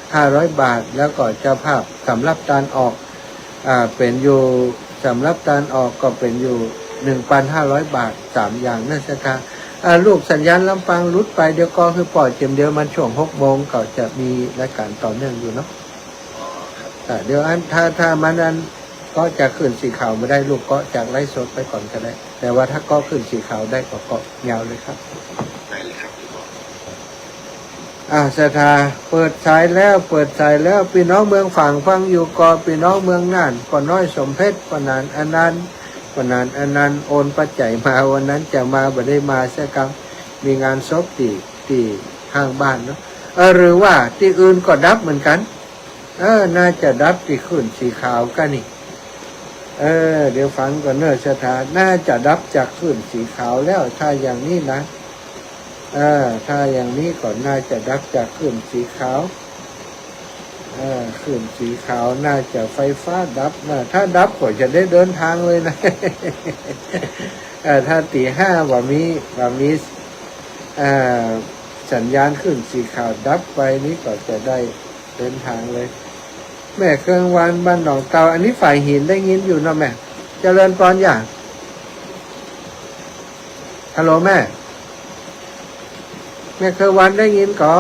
500 บาทแล้วก็เจ้าภาพสำรับตาลออกเป็นอยู่สำรับตาลออกก็เป็นอยู่ 1,500 บาท3อย่างนั่นสิคะลูกสัญญาณลำปางรุดไปเดี๋ยวก็คือปล่อยเต็มเดียวมันช่วง6 โมงก็จะมีรายการต่อเนื่องอยู่เนาะเดี๋ยวถ้ามันนั้นก็จะขึ้นสีขาวไม่ได้ลูกก็จากไล่สดไปก่อนก็ได้แต่ว่าถ้าก็ขึ้นสีขาวได้ก็ยาวเลยครับได้เลยครับสถาเปิดสายแล้วพี่น้องเมืองฝั่งฟังอยู่ก็พี่น้องเมืองน่านก็น้อยสมเพชรปนานอันนั้นโอนปัจจัยมาวันนั้นจะมาบ่ได้มาสักครั้งมีงานศพที่ข้างบ้านเนาะหรือว่าที่อื่นก็ดับเหมือนกันน่าจะดับที่ขึ้นสีขาวกันนี่เดี๋ยวฟังก่อนเนอะสถานน่าจะดับจากขึ้นสีขาวแล้วถ้าอย่างนี้นะถ้าอย่างนี้ก่อนน่าจะดับจากขึ้นสีขาวขึ้นสีขาวน่าจะไฟฟ้าดับนะถ้าดับก็จะได้เดินทางเลยนะถ้าตี 5ว่ามีสัญญาณขึ้นสีขาวดับไปนี้ก็จะได้เดินทางเลยแม่เครื่องวันบ้านหนองเตาอันนี้ฝ่ายหินได้ยินอยู่เนาะแม่เจริญพรอย่างฮัลโหลแม่เครื่องวันได้ยินก่อ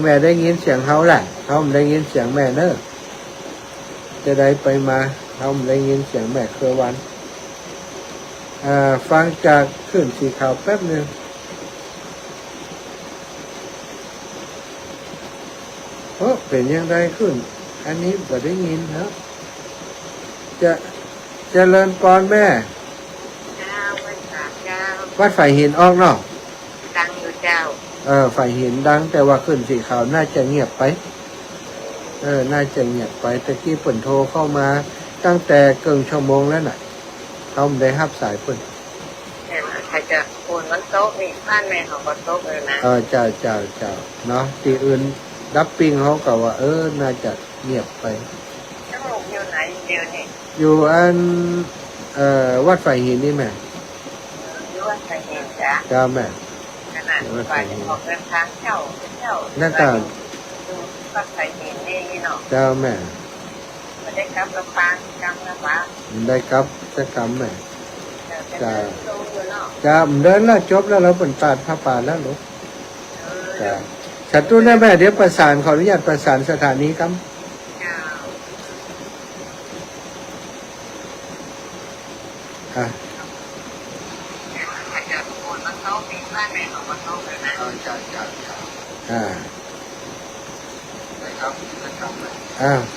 แม่ได้ยินเสียงเขาแหละเขาไม่ได้ยินเสียงแม่เนอะจะได้ไปมาเขาไม่ได้ยินเสียงแม่เครื่องวันฟังจากขึ้นสีขาวแป๊บนึงเป็นยังไงขึ้นอันนี้ก็ได้ยินนะจะเจริญพรแม่วัดฝ่ายหินออกเนาะดังอยู่เจ้าฝ่ายหินดังแต่ว่าขึ้นสีขาวน่าจะเงียบไปน่าจะเงียบไปตะกี้เปิ่นโทรเข้ามาตั้งแต่เกินชั่วโมงแล้วน่ะเขาไม่ได้รับสายเปิ่นใครจะโอนวันโต๊ะนี่บ้านแม่ของวันโต๊ะเลยนะเจ้าเนาะที่อื่นดับปิ้งเขาก็ว่าน่าจะเงียบไปแล้วลูกอยู่ไหนเดียวนี่อยู่อันวัดฝ่ายหินนี่แม่อยู่วัดฝ่ายหินจ้าแม่ขนาดฝ่ายออกเดินทางเช่านั่นก็วัดฝ่ายหินนี่เนาะเจ้าแม่ไม่ได้กลับลำปางกำลำปางได้กลับจะกำแม่จ้าเดินแล้วจบแล้วเราเป็นตัดผ้าป่าแล้วลูกจ้าชัดตู้ได้แม่เดี๋ยวประสานขออนุญาตประสานสถานีครับ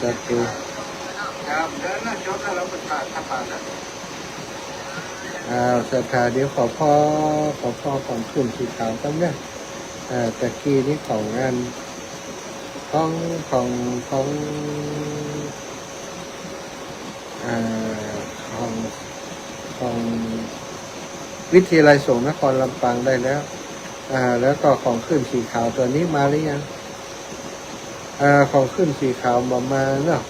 สักตู้ครับเดินแล้วจบแล้วเราเป็นตัดผ้าป่าแล้วสถานีขอพ่อของขึ้นสีขาวตั้งเนี่ยตะกี้นี้ของงานของวิทยาลัยสงฆ์นครลำปางได้แล้วแล้วก็ของขึ้นสีขาวตัวนี้มาหรือยังของขึ้นสีขาวมาเนาะ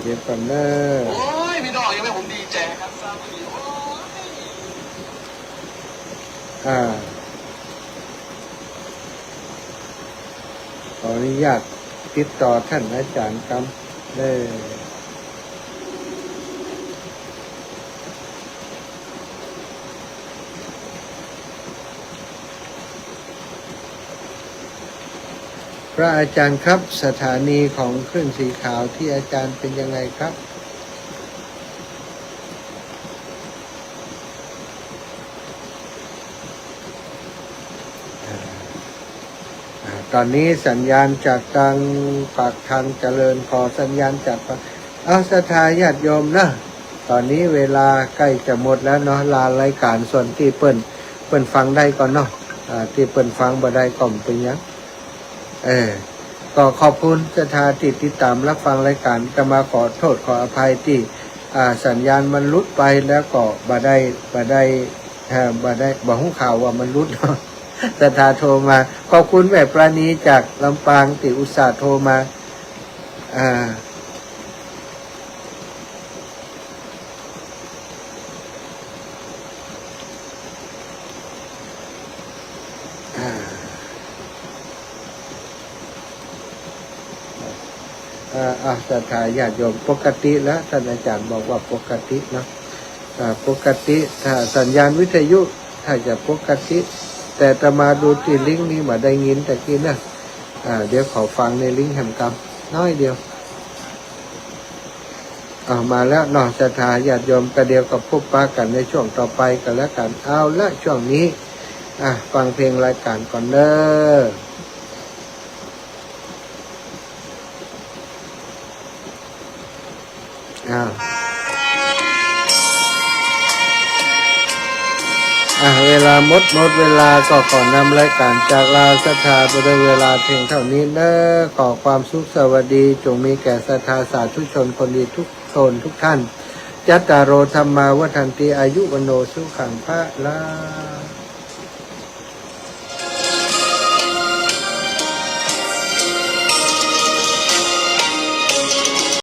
เดี๋ยวก่อนเนอะโอ้ยพี่น้องยังไม่ผมดีใจครับทราบดีขออนุญาตติดต่อท่านอาจารย์ครับพระอาจารย์ครับสถานีของคลื่นสีขาวที่อาจารย์เป็นยังไงครับตอนนี้สัญญาณจากทางปากทางเจริญขอสัญญาณจากสถาญาติโยมนะตอนนี้เวลาใกล้จะหมดแล้วเนาะลารายการส่วนที่เปิ้นฟังได้ก่อนเนาะที่เปิ้นฟังบ่ได้ก็เป็นยังก็ขอบคุณสถาติดตามรับฟังรายการจะมาขอโทษขออภัยที่ สัญญาณมันลุดไปแล้วก็บ่ได้หุ้งข่าวว่ามันลุด ศรัทธาโทรมาขอบคุณแม่ปราณีจากลำปางติอุตสาห์โทรมาศรัทธาญาติโยมปกติแล้วท่านอาจารย์บอกว่าปกติเนาะปกติถ้าสัญญาณวิทยุถ้าจะปกติแต่จะมาดูที่ลิงก์นี้มาได้ยินแต่กี้นะเดี๋ยวขอฟังในลิงก์แห่งกรรมน้อยเดียวมาแล้วเนาะศรัทธาญาติโยมกระเดียวกับพบปะกันในช่วงต่อไปกันแล้วกันเอาละช่วงนี้ฟังเพลงรายการก่อนเด้อเวลาหมดเวลาก็ขอนำรายการจากลาศรัทธาไปด้วยเวลาเพียงเท่านี้เด้อขอความสุขสวัสดีจงมีแก่ศรัทธาสาธุชนคนดีทุกคนทุกท่านจัตตารโอธรรมาวัฏันติอายุวโนสุขังพระลา